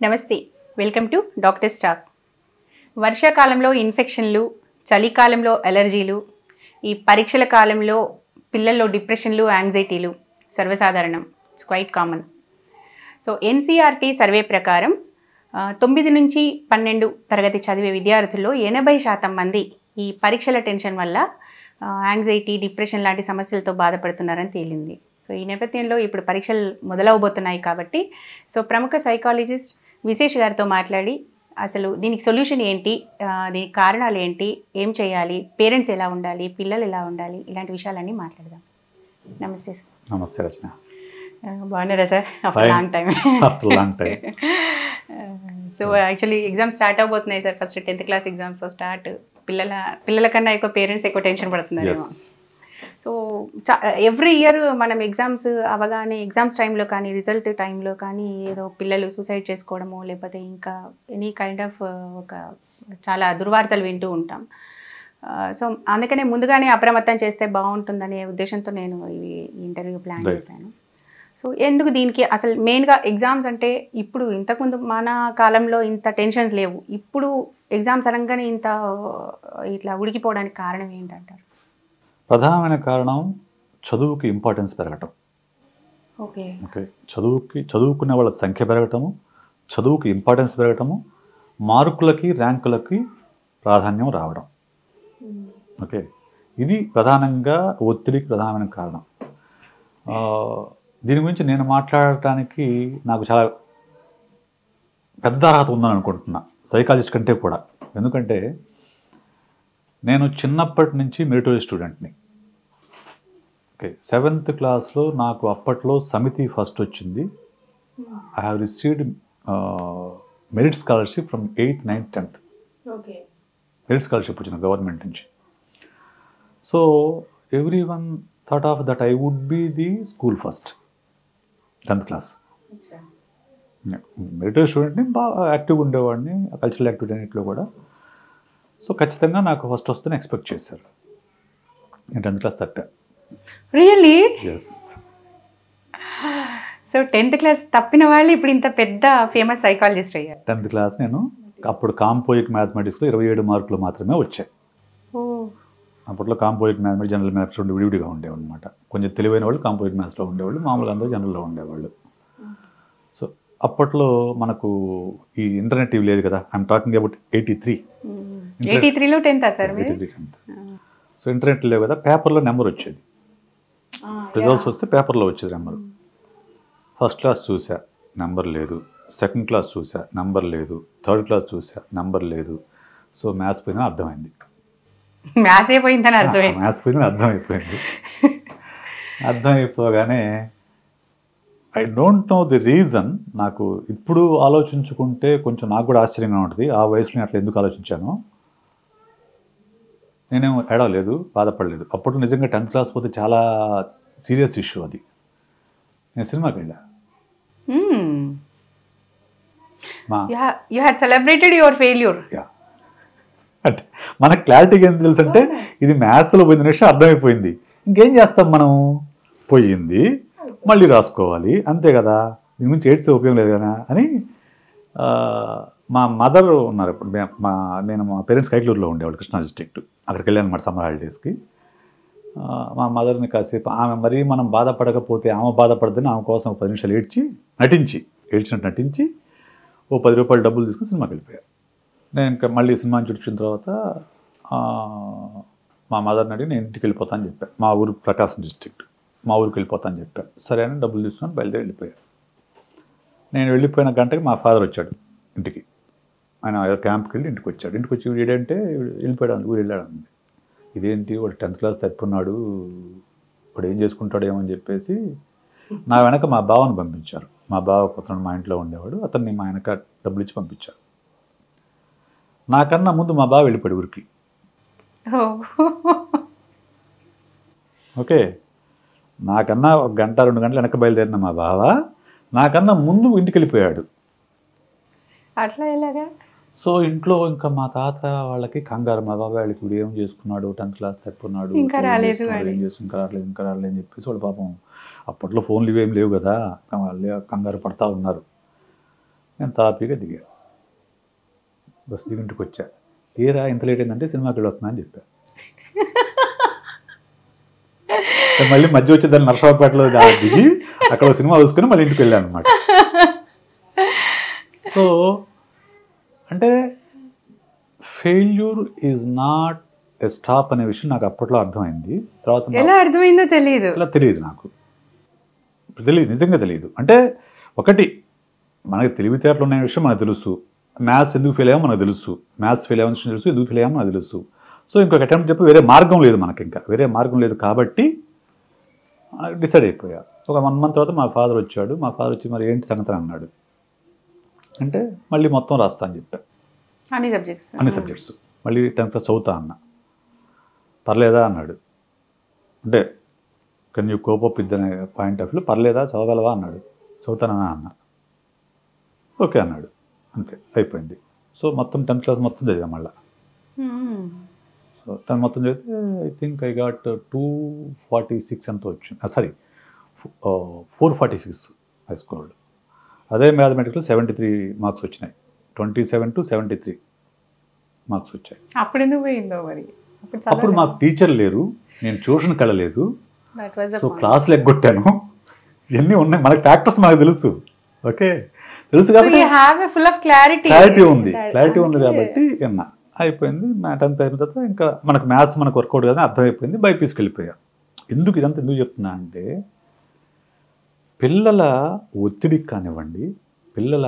నమస్తే, welcome to doctor stock. వర్షాకాలంలో ఇన్ఫెక్షన్లు, చలికాలంలో అలర్జీలు, ఈ పరీక్షల కాలంలో పిల్లల్లో డిప్రెషన్లు, యాంగ్జైటీలు సర్వసాధారణం. It's quite common. So NCERT survey ప్రకారం 9 నుంచి 12 తరగతి చదివే విద్యార్థుల్లో 80% మంది ఈ పరీక్షల టెన్షన్ వల్ల యాంగ్జైటీ, డిప్రెషన్ లాంటి సమస్యలతో బాధపడుతున్నారని తేలింది. సో ఈ నేపథ్యంలో ఇప్పుడు పరీక్షలు మొదలవబోతున్నాయి కాబట్టి ప్రముఖ సైకాలజిస్ట్ విశేష్ గారితో మాట్లాడి అసలు దీనికి సొల్యూషన్ ఏంటి, దీనికి కారణాలు ఏంటి, ఏం చేయాలి, పేరెంట్స్ ఎలా ఉండాలి, పిల్లలు ఎలా ఉండాలి, ఇలాంటి విషయాలన్నీ మాట్లాడదాం. నమస్తే సార్. నమస్తే రచన. బాగున్నారా sir? After long time. So actually exams start అవబోతున్నాయి sir. First 10th class exams start. పిల్లల కన్నా ఎక్కువ పేరెంట్స్ ఎక్కువ టెన్షన్ పడుతున్నారు. సో ఎవ్రీ ఇయర్ మనం ఎగ్జామ్స్ అవగానే ఎగ్జామ్స్ టైంలో కానీ, రిజల్ట్ టైంలో కానీ ఏదో పిల్లలు సూసైడ్ చేసుకోవడము, లేకపోతే ఇంకా ఎనీ కైండ్ ఆఫ్ చాలా దుర్వార్తలు వింటూ ఉంటాం. సో అందుకనే ముందుగానే అప్రమత్తం చేస్తే బాగుంటుందనే ఉద్దేశంతో నేను ఈ ఇంటర్వ్యూ ప్లాన్ చేశాను. సో ఎందుకు దీనికి అసలు మెయిన్గా ఎగ్జామ్స్ అంటే ఇప్పుడు ఇంతకుముందు మన కాలంలో ఇంత టెన్షన్స్ లేవు. ఇప్పుడు ఎగ్జామ్స్ అనగానే ఇంత ఇట్లా ఉడికిపోవడానికి కారణం ఏంటంటారు? ప్రధానమైన కారణం చదువుకి ఇంపార్టెన్స్ పెరగటం. ఓకే. చదువుకునే వాళ్ళ సంఖ్య పెరగటము, చదువుకి ఇంపార్టెన్స్ పెరగటము, మార్కులకి, ర్యాంకులకి ప్రాధాన్యం రావడం. ఓకే, ఇది ప్రధానంగా ఒత్తిడికి ప్రధానమైన కారణం. దీని గురించి నేను మాట్లాడటానికి నాకు చాలా పెద్ద అర్హత ఉందని అనుకుంటున్నా, సైకాలజిస్ట్ కంటే కూడా. ఎందుకంటే నేను చిన్నప్పటి నుంచి మెరిటోరియస్ స్టూడెంట్ని. ఓకే, 7th క్లాస్లో నాకు అప్పట్లో సమితి ఫస్ట్ వచ్చింది. I have received merit scholarship from 8th, 9th, 10th. Merit scholarship వచ్చిన గవర్నమెంట్ నుంచి. So every one thought of that I would be the school first 10th class. Meritorious స్టూడెంట్ని, బాగా యాక్టివ్గా ఉండేవాడిని కల్చరల్ యాక్టివిటీ అన్నింటిలో కూడా. సో ఖచ్చితంగా నాకు ఫస్ట్ వస్తుందని ఎక్స్పెక్ట్ చేశారు. నేను 10th క్లాస్ తప్పా. Really? Yes. So 10th class తప్పిన వాళ్ళు ఇప్పుడు ఇంత పెద్ద ఫేమస్ సైకాలజిస్ట్ అయ్యారు. 10th క్లాస్ నేను అప్పుడు కాంపోజిట్ మ్యాథమెటిక్స్లో 27 మార్కులు మాత్రమే వచ్చాయి. అప్పట్లో కాంపోజిట్ మ్యాథమెటిక్స్, జనరల్ మ్యాథ్స్ రెండు విడివిడిగా ఉండేవి అనమాట. కొంచెం తెలివైన వాళ్ళు కాంపోజిట్ మ్యాథ్స్లో ఉండేవాళ్ళు, మామూలుగా అందరూ జనరల్లో ఉండేవాళ్ళు. సో అప్పట్లో మనకు ఈ ఇంటర్నెట్ ఇవి లేదు కదా. ఐఎమ్ టాకింగ్ అబౌట్ 83లో 10th sir? 83 10th. So internet లేవు కదా, పేపర్లో నెంబర్ వచ్చేది. రిజల్ట్స్ వస్తే పేపర్లో వచ్చేది నెంబర్. ఫస్ట్ క్లాస్ చూసా, నెంబర్ లేదు. సెకండ్ క్లాస్ చూసా, నెంబర్ లేదు. థర్డ్ క్లాస్ చూసా, నెంబర్ లేదు. సో మ్యాథ్స్ పోయినా అర్థమైంది. మ్యాథ్స్ అయిపోయిందని అర్థమైంది. మ్యాథ్స్ పోయినా అర్థమైపోయింది. అర్థమైపోగానే I don't know the reason. నాకు ఇప్పుడు ఆలోచించుకుంటే కొంచెం నాకు కూడా ఆశ్చర్యంగా ఉంటుంది. ఆ వయసులో అట్లా ఎందుకు ఆలోచించాను. నేనేం ఏడవలేదు, బాధపడలేదు. అప్పుడు నిజంగా 10th క్లాస్ పోతే చాలా సీరియస్ ఇష్యూ అది. నేను సినిమాకి వెళ్ళా. You had celebrated your failure. అంటే మనకు క్లారిటీగా ఏం తెలుసు అంటే ఇది మ్యాథ్స్లో పోయిన విషయం అర్థమైపోయింది. ఇంకేం చేస్తాం మనం, పోయింది మళ్ళీ రాసుకోవాలి అంతే కదా, దీని గురించి ఏడ్చే ఉపయోగం లేదు కదా అని. మా మదర్ ఉన్నారు. ఇప్పుడు నేను మా పేరెంట్స్ కైట్లూరులో ఉండేవాళ్ళు, కృష్ణా డిస్ట్రిక్ట్. అక్కడికి వెళ్ళాను అన్నమాట సమ్మర్ హాలిడేస్కి. మా మదర్ని కాసేపు ఆమె మరీ మనం బాధపడకపోతే ఆమె బాధపడదని ఆమె కోసం 10 నిమిషాలు ఏడ్చినట్టు నటించి ఓ 10 రూపాయలు డబ్బులు తీసుకుని సినిమాకి వెళ్ళిపోయాను. నేను ఇంకా మళ్ళీ సినిమాని చూసిన తర్వాత మా మదర్ని అడిగి నేను ఇంటికి వెళ్ళిపోతాను అని చెప్పాను. మా ఊరు ప్రకాశం డిస్ట్రిక్ట్, మా ఊరికి వెళ్ళిపోతాను అని చెప్పాను. సరే అని డబ్బులు తీసుకొని బయలుదేరి వెళ్ళిపోయాను. నేను వెళ్ళిపోయిన గంటకి మా ఫాదర్ వచ్చాడు ఇంటికి. ఆయన క్యాంప్కి వెళ్ళి ఇంటికి వచ్చాడు. ఇంటికి వచ్చి వీడంటే వెళ్ళిపోయాడు, ఊరు వెళ్ళాడు. ఇదేంటి వాడు 10th క్లాస్ తప్పున్నాడు, వాడు ఏం చేసుకుంటాడేమో అని చెప్పేసి నా వెనక మా బావని పంపించారు. మా బావ కొత్తను మా ఇంట్లో ఉండేవాడు, అతన్ని మా వెనక డబ్బులు ఇచ్చి పంపించారు. నాకన్నా ముందు మా బావ వెళ్ళిపోయాడు ఊరికి. ఓకే, నాకన్నా 1 గంట 2 గంటలు వెనక బయలుదేరిన మా బావ నాకన్నా ముందు ఇంటికి వెళ్ళిపోయాడు. అట్లా ఎలాగా? సో ఇంట్లో ఇంకా మా తాత వాళ్ళకి కంగారు, మా బాబాయ్ వాళ్ళకి ఇప్పుడు ఏం చేసుకున్నాడు, 10th క్లాస్ తప్పున్నాడు, ఇంకా రాలేదు అని చెప్పేసి వాళ్ళు పాపం అప్పట్లో ఫోన్లు ఇవేం లేవు కదా, వాళ్ళు కంగారు పడతా ఉన్నారు. నేను తాపీగా దిగా, బస్ దిగింటికి వచ్చా. ఏరా ఇంత లేట్ అయిందంటే సినిమాకి వెళ్ళి వస్తున్నా అని చెప్పా. మళ్ళీ మధ్య వచ్చి దాన్ని నర్సరావుపేటలో దిగి అక్కడ సినిమా చూసుకుని మళ్ళీ ఇంటికి వెళ్ళాను అనమాట. సో అంటే failure is not a stop అనే విషయం నాకు అప్పట్లో అర్థమైంది. తర్వాత ఎలా అర్థమైందో తెలియదు, ఇలా తెలియదు, నాకు తెలియదు, నిజంగా తెలియదు. అంటే ఒకటి మనకి తెలివితేటలు ఉన్న విషయం మనకు తెలుసు, మ్యాథ్స్ ఎందుకు ఫెయిల్ అయ్యామో మనకు తెలుసు, మ్యాథ్స్ ఫెయిల్ అయ్యామని తెలుసు, ఎందుకు ఫెయిల్ అయ్యామో మనకు తెలుసు. సో ఇంకొక అటెంప్ట్ చెప్పి వేరే మార్గం లేదు మనకి, ఇంకా వేరే మార్గం లేదు కాబట్టి డిసైడ్ అయిపోయా. ఒక 1 month తర్వాత మా ఫాదర్ వచ్చాడు. మా ఫాదర్ వచ్చి మరి ఏంటి సంగతి అన్నాడు. అంటే మళ్ళీ మొత్తం రాస్తా అని చెప్పా, అన్ని సబ్జెక్ట్స్ మళ్ళీ 10th class చదువుతా అన్న. పర్లేదా అన్నాడు. అంటే can you cope up with అనే పాయింట్ ఆఫ్ వ్యూ పర్లేదా, చదవగలవా అన్నాడు. చదువుతానన్నా అన్న. ఓకే అన్నాడు, అంతే అయిపోయింది. సో మొత్తం 10th class మొత్తం చదివా మళ్ళీ. సో 10 మొత్తం చదివితే ఐ థింక్ ఐ గాట్ 246 ఎంతో వచ్చింది, సారీ 446 ఐ స్కోర్డ్. అదే మ్యాథమెటిక్స్లో 73 మార్క్స్ వచ్చినాయి, 27 to 73 మార్క్స్ వచ్చాయి. అప్పుడు ఎందుకు పోయిందో మరి? అప్పుడు మాకు టీచర్ లేరు, నేను ట్యూషన్కి వెళ్ళలేదు, సో క్లాసులు ఎగ్గొట్టాను. ఇవన్నీ ఉన్నాయి, మనకి ఫ్యాక్టర్స్ మనకు తెలుసు. ఓకే తెలుసు కాబట్టి క్లారిటీ ఉంది కాబట్టి విన్నా. అయిపోయింది. 10th అయిన తర్వాత ఇంకా మనకు మ్యాథ్స్ మనకు వర్కౌట్ కదా అర్థమైపోయింది, బైపీసీకి వెళ్ళిపోయా. ఇదంతా ఎందుకు చెప్తున్నా అంటే పిల్లల ఒత్తిడికి కానివ్వండి, పిల్లల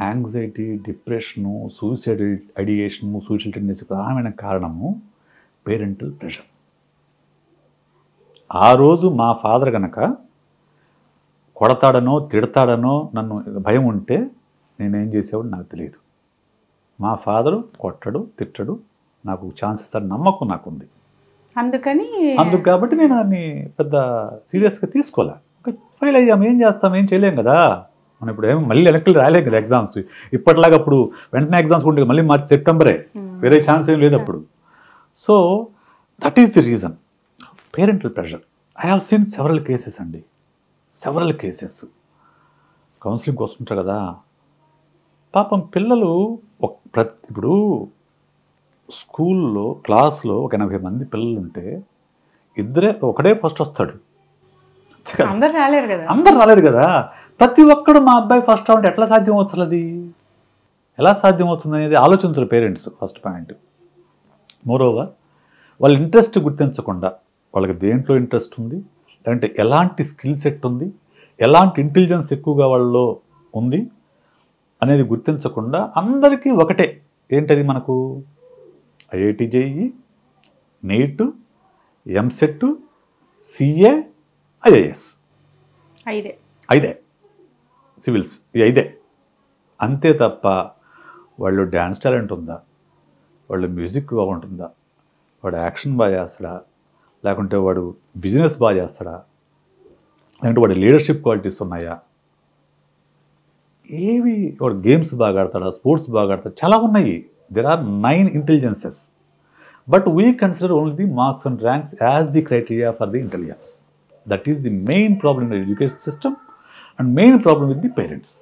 anxiety, depression, suicide ideation, suicide tendency ప్రధానమైన కారణము పేరెంటల్ ప్రెషర్. ఆ రోజు మా ఫాదర్ కనుక కొడతాడనో తిడతాడనో నన్ను భయం ఉంటే నేనేం చేసేవాడు నాకు తెలియదు. మా ఫాదరు కొట్టడు తిట్టడు, నాకు ఛాన్స్ ఇస్తాడు నమ్మకం నాకుంది. అందుకు కాబట్టి నేను దాన్ని పెద్ద సీరియస్గా తీసుకోలే. ఫెయిల్ అయ్యాము, ఏం చేస్తాం, ఏం చేయలేం కదా మనం. ఇప్పుడు ఏమో మళ్ళీ వెనక్కి రాలేం కదా ఎగ్జామ్స్. ఇప్పటిలాగా అప్పుడు వెంటనే ఎగ్జామ్స్ ఉంటుంది, మళ్ళీ మార్చి సెప్టెంబరే, వేరే ఛాన్స్ ఏం లేదు అప్పుడు. So that is the reason, parental pressure. I have seen several cases అండి, సెవరల్ కేసెస్. కౌన్సిలింగ్కి వస్తుంటారు కదా పాపం పిల్లలు. ఇప్పుడు స్కూల్లో క్లాస్లో ఒక 80 మంది పిల్లలు ఉంటే ఒకడే ఫస్ట్ వస్తాడు, అందరు రాలేరు కదా. ప్రతి ఒక్కడు మా అబ్బాయి ఫస్ట్ రావంటే ఎట్లా సాధ్యం అవుతుంది? అది ఎలా సాధ్యం అవుతుంది అనేది ఆలోచించరు పేరెంట్స్, ఫస్ట్ పాయింట్. మోరోవర్ వాళ్ళ ఇంట్రెస్ట్ గుర్తించకుండా, వాళ్ళకి దేంట్లో ఇంట్రెస్ట్ ఉంది, లేదంటే ఎలాంటి స్కిల్ సెట్ ఉంది, ఎలాంటి ఇంటెలిజెన్స్ ఎక్కువగా వాళ్ళలో ఉంది అనేది గుర్తించకుండా అందరికీ ఒకటే ఏంటది మనకు IIT JEE, NEET, EAMCET, CA, IAS, 5 civils, ఈ 5 అంతే తప్ప వాళ్ళు డ్యాన్స్ టాలెంట్ ఉందా, వాళ్ళు మ్యూజిక్ బాగుంటుందా, వాడు యాక్షన్ బాగా చేస్తాడా, లేకుంటే వాడు బిజినెస్ బాగా చేస్తాడా, లేకుంటే వాడు లీడర్షిప్ క్వాలిటీస్ ఉన్నాయా, ఏవి, వాడు గేమ్స్ బాగా ఆడతాడా, స్పోర్ట్స్ బాగా ఆడతాడా, చాలా ఉన్నాయి. There are 9 intelligences. But we consider only the marks and ranks as the criteria for the intelligence. That is the main problem in the education system and main problem with the parents.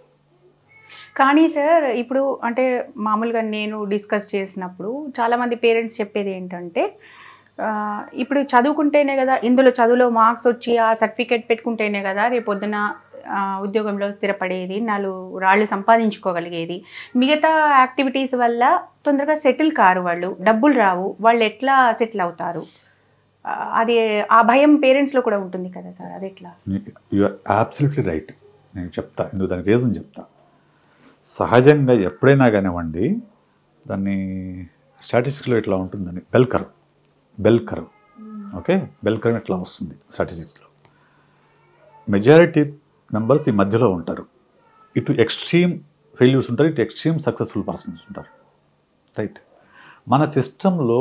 కానీ sir ఇప్పుడు అంటే మామూలుగా నేను discuss చేసినప్పుడు చాలామంది parents చెప్పేది ఏంటంటే ఇప్పుడు చదువుకుంటేనే కదా, ఇందులో చదువులో మార్క్స్ వచ్చి ఆ సర్టిఫికేట్ పెట్టుకుంటేనే కదా రేపొద్దున ఉద్యోగంలో స్థిరపడేది, 4 రాళ్ళు సంపాదించుకోగలిగేది. మిగతా యాక్టివిటీస్ వల్ల తొందరగా సెటిల్ కారు, వాళ్ళు డబ్బులు రావు, వాళ్ళు ఎట్లా సెటిల్ అవుతారు? అది ఆ భయం పేరెంట్స్లో కూడా ఉంటుంది కదా సార్, అది ఎట్లా? You are absolutely right. నేను చెప్తా, ఎందుకు దానికి రీజన్ చెప్తా. సహజంగా ఎప్పుడైనా కానివ్వండి, దాన్ని స్టాటిస్టిక్స్లో ఇట్లా ఉంటుందని bell curve okay, bell curve ఇట్లా వస్తుంది స్టాటిస్టిక్స్లో. మెజారిటీ మెంబర్స్ ఈ మధ్యలో ఉంటారు. ఇటు ఎక్స్ట్రీమ్ ఫెయిల్యూర్స్ ఉంటారు, ఇటు ఎక్స్ట్రీమ్ సక్సెస్ఫుల్ పర్సన్స్ ఉంటారు. రైట్. మన సిస్టంలో,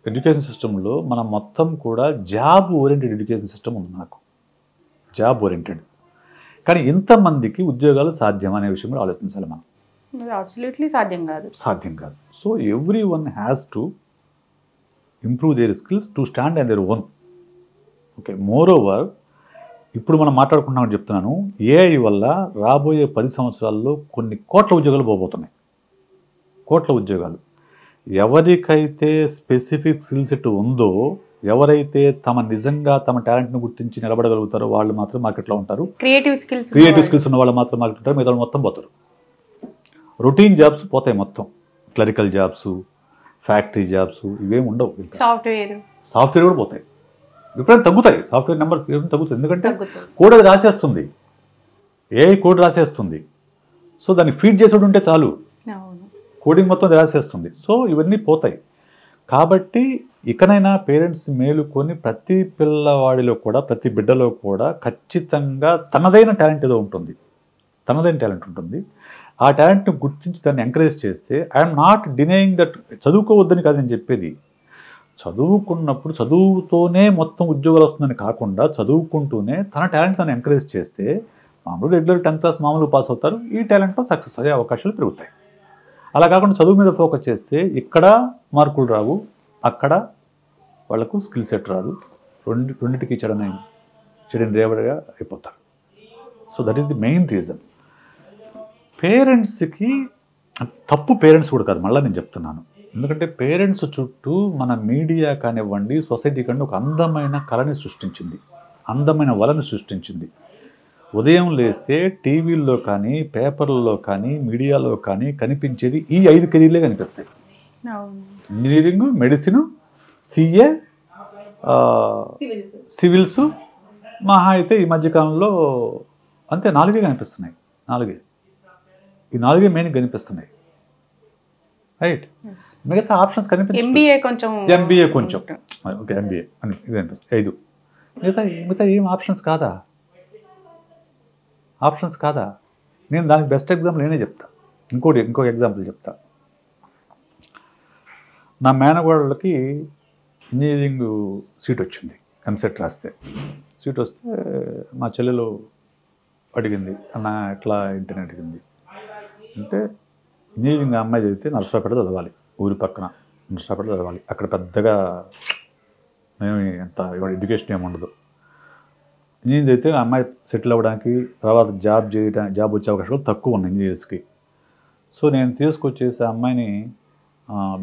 ఎడ్యుకేషన్ సిస్టంలో మనం మొత్తం కూడా జాబ్ ఓరియంటెడ్ ఎడ్యుకేషన్ సిస్టమ్ ఉంది మనకు, జాబ్ ఓరియంటెడ్. కానీ ఇంతమందికి ఉద్యోగాలు సాధ్యం అనే విషయం కూడా ఆలోచించాలి మనం. అబ్సల్యూట్లీ సాధ్యం కాదు. So every one has to improve their skills to stand on their own. Okay. More over ఇప్పుడు మనం మాట్లాడుకుంటున్నామని చెప్తున్నాను, ఏఐ వల్ల రాబోయే 10 సంవత్సరాల్లో కొన్ని కోట్ల ఉద్యోగాలు పోబోతున్నాయి. కోట్ల ఉద్యోగాలు. ఎవరికైతే స్పెసిఫిక్ స్కిల్ సెట్ ఉందో, ఎవరైతే నిజంగా తమ టాలెంట్ను గుర్తించి నిలబడగలుగుతారో వాళ్ళు మాత్రం మార్కెట్లో ఉంటారు. క్రియేటివ్ స్కిల్స్ ఉన్న వాళ్ళు మాత్రం మార్కెట్ ఉంటారు. మిగతా మొత్తం పోతారు. రొటీన్ జాబ్స్ పోతాయి మొత్తం. క్లరికల్ జాబ్స్, ఫ్యాక్టరీ జాబ్స్ ఇవేమి ఉండవు. సాఫ్ట్వేర్ కూడా పోతాయి. ఎప్పుడైనా తగ్గుతాయి. సాఫ్ట్వేర్ నెంబర్ తగ్గుతుంది. ఎందుకంటే కోడ్ అది రాసేస్తుంది, ఏఐ కోడ్ రాసేస్తుంది. సో దాన్ని ఫీడ్ చేసేది ఉంటే చాలు, కోడింగ్ మొత్తం అది రాసేస్తుంది. సో ఇవన్నీ పోతాయి. కాబట్టి ఇకనైనా పేరెంట్స్ మేలుకొని ప్రతి పిల్లవాడిలో కూడా, ప్రతి బిడ్డలో కూడా ఖచ్చితంగా తనదైన టాలెంట్ ఏదో ఉంటుంది. తనదైన టాలెంట్ ఉంటుంది. ఆ టాలెంట్ని గుర్తించి దాన్ని ఎంకరేజ్ చేస్తే, ఐఎమ్ నాట్ డినయింగ్ దట్ చదువుకోవద్దని కాదు నేను చెప్పేది. చదువుకున్నప్పుడు చదువుతోనే మొత్తం ఉద్యోగాలు వస్తుందని కాకుండా, చదువుకుంటూనే తన టాలెంట్ తను ఎంకరేజ్ చేస్తే మామూలు రెగ్యులర్ 10th క్లాస్ మామూలు పాస్ అవుతారు. ఈ టాలెంట్లో సక్సెస్ అయ్యే అవకాశాలు పెరుగుతాయి. అలా కాకుండా చదువు మీద ఫోకస్ చేస్తే ఇక్కడ మార్కులు రావు, అక్కడ వాళ్ళకు స్కిల్ సెట్ రాదు. రెండింటికి చెడని రేవడిగా అయిపోతారు. So that is the main reason. పేరెంట్స్కి తప్పు పేరెంట్స్ కూడా కాదు, మళ్ళీ నేను చెప్తున్నాను. ఎందుకంటే పేరెంట్స్ చుట్టూ మన మీడియా కానివ్వండి, సొసైటీ కానీ ఒక అందమైన కళని సృష్టించింది, అందమైన వలని సృష్టించింది. ఉదయం లేస్తే టీవీల్లో కానీ, పేపర్లలో కానీ, మీడియాలో కానీ కనిపించేది ఈ 5 కెరీర్లే కనిపిస్తాయి. ఇంజనీరింగ్, మెడిసిన్, సిఏ, సివిల్స్, మహా అయితే ఈ మధ్యకాలంలో అంతే 4 కనిపిస్తున్నాయి. 4 ఈ 4 మెయిన్ కనిపిస్తున్నాయి. రైట్. మిగతా ఆప్షన్స్ కనిపిస్తాయి. ఎంబీఏ కొంచెం ఓకే, ఎంబీఏ అని ఇది కనిపిస్తాయి 5. మిగతా ఏం ఆప్షన్స్ కాదా? నేను దానికి బెస్ట్ ఎగ్జాంపుల్ నేనే చెప్తా. ఇంకో ఎగ్జాంపుల్ చెప్తా. నా మేనగోడలకి ఇంజనీరింగ్ సీట్ వచ్చింది. ఎంసెట్ రాస్తే సీట్ వస్తే మా చెల్లెలు అడిగింది, అన్న ఎట్లా ఏంటని అడిగింది. అంటే ఇంజనీరింగ్ అమ్మాయి చదివితే నర్సరావుపేట చదవాలి, ఊరి పక్కన నర్సరావుపేట చదవాలి. అక్కడ పెద్దగా ఎంత ఎడ్యుకేషన్ ఏమి ఉండదు. ఇంజనీరింగ్ చదివితే అమ్మాయి సెటిల్ అవ్వడానికి, తర్వాత జాబ్ వచ్చే అవకాశాలు తక్కువ ఉన్నాయి ఇంజనీర్స్కి. సో నేను తీసుకొచ్చేసి ఆ అమ్మాయిని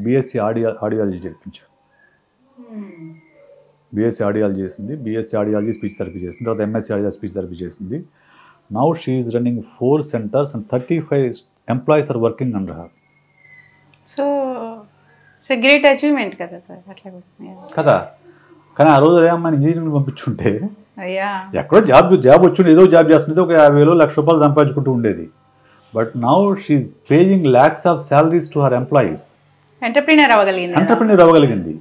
బీఎస్సీ ఆడియాలజీ చేర్పించాను. బీఎస్సీ ఆడియాలజీ చేసింది, బీఎస్సీ ఆడియాలజీ స్పీచ్ థెరపీ చేసింది, తర్వాత ఎంఎస్సీ ఆడియాలజీ స్పీచ్ థెరపీ చేసింది. Now she is running 4 centers and 35 employees are working under her. So great achievement కదా సార్. అట్లా కదా. కానీ ఆ రోజు అదే అమ్మాయిని ఇంజనీరింగ్ పంపించుంటే ఎక్కడో జాబ్ వచ్చి ఏదో జాబ్ చేస్తుంటే ఒక 50,000 1,00,000 రూపాయలు సంపాదించుకుంటూ ఉండేది. But now she's paying lakhs of salaries to her employees. Entrepreneur అవ్వగలిగింది.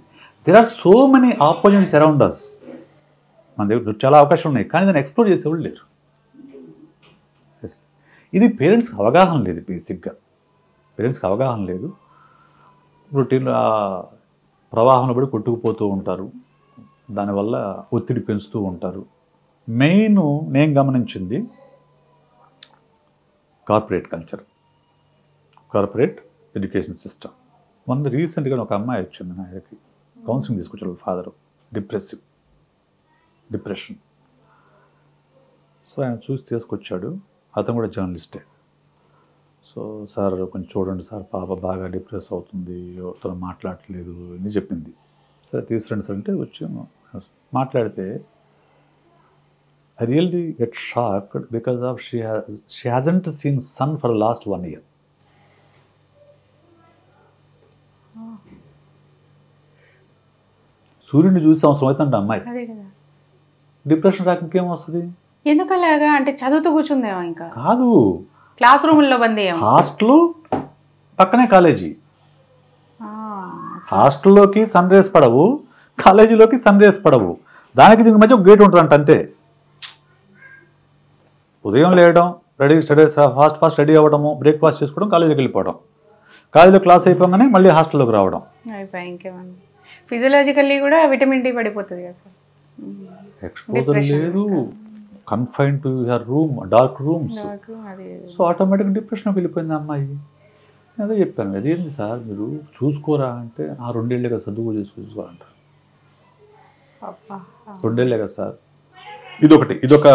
There are so many opportunities around us. మన దగ్గర చాలా అవకాశాలు ఉన్నాయి, కానీ దాన్ని ఎక్స్ప్లోర్ చేసేవాళ్ళు లేరు. ఇది పేరెంట్స్కి అవగాహన లేదు. బేసిక్గా పేరెంట్స్కి అవగాహన లేదు. రొటీన్ ప్రవాహంలో పడి కొట్టుకుపోతూ ఉంటారు. దానివల్ల ఒత్తిడి పెంచుతూ ఉంటారు. మెయిన్ నేను గమనించింది corporate culture, corporate education system. రీసెంట్గా ఒక అమ్మాయి వచ్చింది నా దగ్గరికి, కౌన్సిలింగ్ తీసుకొచ్చారు. వాళ్ళ ఫాదరు డిప్రెషన్. సో ఆయన చూసి తీసుకొచ్చాడు. అతను కూడా జర్నలిస్టే. సో సార్ కొంచెం చూడండి సార్, పాప బాగా డిప్రెస్ అవుతుంది, ఎవరితో మాట్లాడట్లేదు అని చెప్పింది. సరే తీసుకురండి సార్ అంటే వచ్చి మాట్లాడితే I really get shocked because of she hasn't seen sun for last 1 year. సూర్యుడిని చూసి సంవత్సరం అవుతుంట అమ్మాయి. డిప్రెషన్ రాక ఇంకేం వస్తుంది? ఎందుకలాగా అంటే చదువుతూ కూర్చుందేమో. ఇంకా కాదు, క్లాస్ రూమ్లో బందీ, హాస్టల్ పక్కనే కాలేజీ. హాస్టల్లోకి సన్ రేస్ పడవు, కాలేజీలోకి సన్ రేస్ పడవు. దానికి దీని మధ్య ఒక గేట్ ఉంటుందంట. అంతే. ఉదయం లేయడం, ఫాస్ట్ రెడీ అవ్వడము, బ్రేక్ఫాస్ట్ చేసుకోవడం, కాలేజీకి వెళ్ళిపోవడం, కాలేజీలో క్లాస్ అయిపోగానే మళ్ళీ హాస్టల్లోకి రావడం. ఇంకేమన్నా ఫిజియలాజికల్లీ కూడా విటమిన్ డి పడిపోతుంది కదా సార్. ఎక్స్పోజర్ లేదు, confine to your room, dark rooms. So ఆటోమేటిక్గా డిప్రెషన్కి వెళ్ళిపోయింది అమ్మాయి. అదే చెప్పాను, అదేంటి సార్ మీరు చూసుకోరా అంటే, 2 ఏళ్ళే కదా చదువు చూసుకోవాలంటారు. 2 ఏళ్ళే కదా సార్. ఇదొక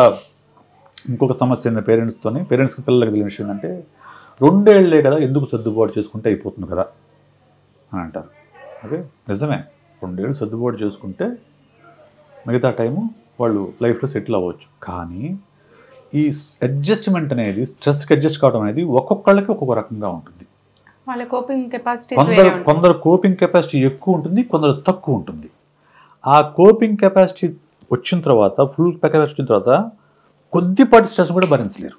ఇంకొక సమస్య ఏంటంటే పేరెంట్స్కి పిల్లలకి తెలియని విషయం ఏంటంటే 2 ఏళ్లే కదా ఎందుకు సర్దుబాటు చేసుకుంటే అయిపోతుంది కదా అని అంటారు. ఓకే, నిజమే, 2 ఏళ్ళు సర్దుబాటు చేసుకుంటే మిగతా టైము వాళ్ళు లైఫ్లో సెటిల్ అవ్వచ్చు. కానీ ఈ అడ్జస్ట్మెంట్ అనేది, స్ట్రెస్కి అడ్జస్ట్ కావడం అనేది ఒక్కొక్కళ్ళకి ఒక్కొక్క రకంగా ఉంటుంది. వాళ్ళ కోపింగ్ కెపాసిటీ కొందరు కోపింగ్ కెపాసిటీ ఎక్కువ ఉంటుంది, కొందరు తక్కువ ఉంటుంది. ఆ కోపింగ్ కెపాసిటీ వచ్చిన తర్వాత, ఫుల్ కెపాసిటీ వచ్చిన తర్వాత కొద్దిపాటి స్ట్రెస్ కూడా భరించలేరు.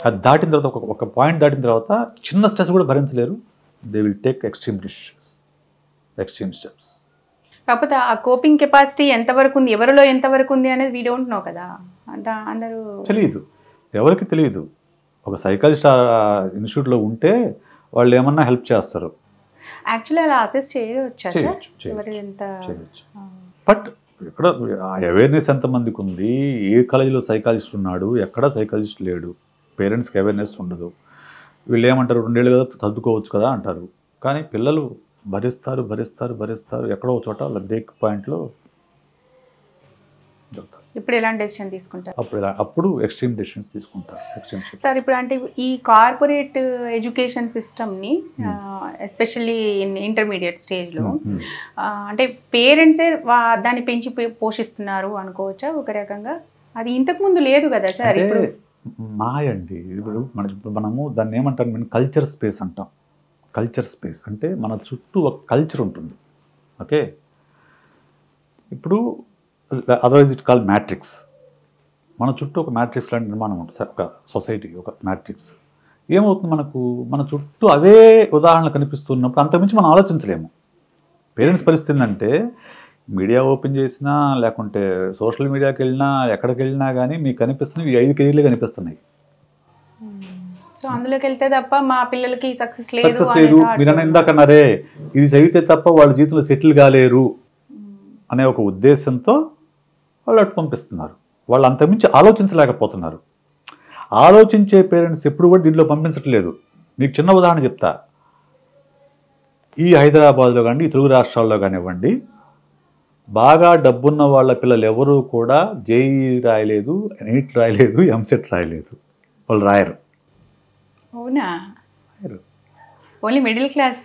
అది దాటిన తర్వాత ఒక పాయింట్ దాటిన తర్వాత చిన్న స్ట్రెస్ కూడా భరించలేరు. They will take extreme steps. కాకపోతే ఆ కోపింగ్ కెపాసిటీ ఎంతవరకు ఉంది, ఎవరిలో ఎంతవరకు ఉంది అనేది వీ డోంట్ నో కదా. అందరూ తెలియదు, ఎవరికి తెలియదు. ఒక సైకాలజిస్ట్ ఇన్స్టిట్యూట్లో ఉంటే వాళ్ళు ఏమన్నా హెల్ప్ చేస్తారు. యాక్చువల్లీ అలా అసెస్ చేయొచ్చు. బట్ ఇక్కడ అవేర్నెస్ ఎంతమందికి ఉంది, ఏ కాలేజీలో సైకాలజిస్ట్ ఉన్నాడు, ఎక్కడ సైకాలజిస్ట్ లేడు, పేరెంట్స్కి అవేర్నెస్ ఉండదు. వీళ్ళు ఏమంటారు, 2 ఏళ్ళు కదా తద్దుకోవచ్చు కదా అంటారు. కానీ పిల్లలు భరిస్తారు, ఎక్కడో చోట బ్రేక్ పాయింట్లో ఇప్పుడు ఎలాంటి డెసిషన్ తీసుకుంటారు? అప్పుడు ఎక్స్ట్రీమ్ డెసిషన్స్ తీసుకుంటారు. సార్, ఇప్పుడు అంటే ఈ కార్పొరేట్ ఎడ్యుకేషన్ సిస్టమ్ని ఎస్పెషల్లీ ఇంటర్మీడియట్ స్టేజ్లో అంటే పేరెంట్సే దాన్ని పెంచి పోషిస్తున్నారు అనుకోవచ్చా ఒక రకంగా? అది ఇంతకుముందు లేదు కదా సార్. ఇప్పుడు మాయండి. ఇప్పుడు మనము దాన్ని ఏమంటాం, మేము కల్చర్ స్పేస్ అంటాం. కల్చర్ స్పేస్ అంటే మన చుట్టూ ఒక కల్చర్ ఉంటుంది. ఓకే, ఇప్పుడు అదర్వైజ్ ఇట్ కాల్ మ్యాట్రిక్స్. మన చుట్టూ ఒక మ్యాట్రిక్స్ లాంటి నిర్మాణం ఉంటుంది. ఒక సొసైటీ ఒక మ్యాట్రిక్స్. ఏమవుతుంది, మన చుట్టూ అవే ఉదాహరణలు కనిపిస్తున్నప్పుడు అంతకుమించి మనం ఆలోచించలేము. పేరెంట్స్ పరిస్థితి ఏంటంటే, మీడియా ఓపెన్ చేసినా, లేకుంటే సోషల్ మీడియాకి వెళ్ళినా, ఎక్కడికి వెళ్ళినా కానీ మీకు కనిపిస్తున్నవి 5 కెరీర్లే కనిపిస్తున్నాయి. సో అందులోకి వెళ్తే తప్ప మా పిల్లలకి సక్సెస్ లేదు. మీరు ఇందాకన్నారే, ఇది చదివితే తప్ప వాళ్ళ జీవితంలో సెటిల్ కాలేరు అనే ఒక ఉద్దేశంతో వాళ్ళు అటు పంపిస్తున్నారు. వాళ్ళు అంతకుమించి ఆలోచించలేకపోతున్నారు. ఆలోచించే పేరెంట్స్ ఎప్పుడు కూడా దీంట్లో పంపించట్లేదు. మీకు చిన్న ఉదాహరణ చెప్తా. ఈ హైదరాబాద్లో కానీ, ఈ తెలుగు రాష్ట్రాల్లో కానివ్వండి, బాగా డబ్బున్న వాళ్ళ పిల్లలు ఎవరూ కూడా జేఈఈ రాయలేదు, నీట్ రాయలేదు, ఎంసెట్ రాయలేదు. వాళ్ళు రాయరు. అవునా? Only middle class.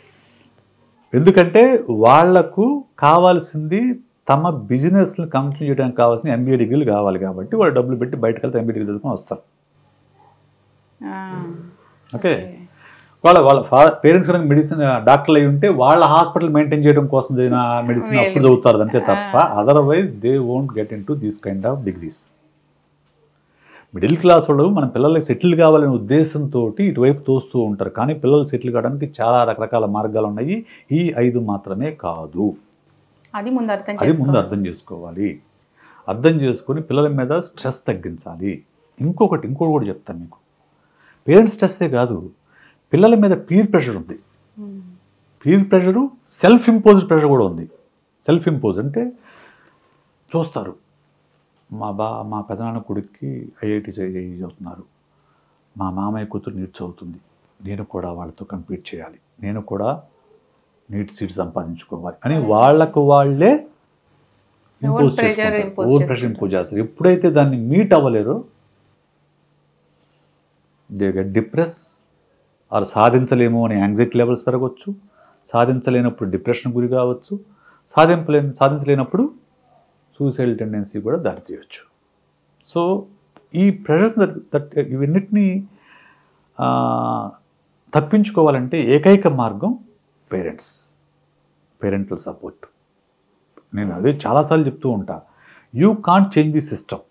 ఎందుకంటే వాళ్లకు కావాల్సింది తమ బిజినెస్ని కంటిన్యూ చేయడానికి కావాల్సిన MBA డిగ్రీలు కావాలి. కాబట్టి వాళ్ళు డబ్బులు పెట్టి బయటకు వెళ్తే MBA డిగ్రీ చదువుకొని వస్తారు. ఓకే, వాళ్ళ పేరెంట్స్ కనుక మెడిసిన్ డాక్టర్లు అయి ఉంటే వాళ్ళ హాస్పిటల్ మెయింటైన్ చేయడం కోసం చదివిన మెడిసిన్ అప్పుడు చదువుతారు అంతే తప్ప, otherwise they won't get in to these kind of degrees. Middle class వాళ్ళు మన పిల్లలకి సెటిల్ కావాలనే ఉద్దేశంతో ఇటువైపు తోస్తూ ఉంటారు. కానీ పిల్లలు సెటిల్ కావడానికి చాలా రకరకాల మార్గాలు ఉన్నాయి. ఈ 5 మాత్రమే కాదు. అది ముందు అర్థం చేసుకోవాలి. అర్థం చేసుకొని పిల్లల మీద స్ట్రెస్ తగ్గించాలి. ఇంకొకటి కూడా చెప్తాను మీకు. పేరెంట్స్ స్ట్రెస్సే కాదు, పిల్లల మీద పీర్ ప్రెషర్ ఉంది. Peer pressure, self imposed pressure కూడా ఉంది. సెల్ఫ్ ఇంపోజ్ అంటే చూస్తారు, మా పెదనాన్న కొడుక్కి IIT చదువుతున్నారు, మా మామయ్య కూతురు నీట్ చదువుతుంది, నేను కూడా వాళ్ళతో కంపీట్ చేయాలి, నేను కూడా నీట్ సీట్ సంపాదించుకోవాలి అని వాళ్ళకు వాళ్ళే ఇంపోజ్ చేసుకుంటారు. ఓవర్ ప్రెషర్ ఇంపోజ్ చేస్తారు. ఎప్పుడైతే దాన్ని మీట్ అవ్వలేరో దే గెట్ డిప్రెస్ ఆర్ సాధించలేము అనే యాంగ్జైటీ లెవెల్స్ పెరగవచ్చు. సాధించలేనప్పుడు డిప్రెషన్ గురి కావచ్చు. సాధించలేనప్పుడు సూసైడ్ టెండెన్సీ కూడా దారి తీయవచ్చు. సో ఈ ప్రెషర్స్ ఇవన్నిటినీ తప్పించుకోవాలంటే ఏకైక మార్గం పేరెంటల్ సపోర్ట్. నేను అదే చాలాసార్లు చెప్తూ ఉంటా, you can't change the system.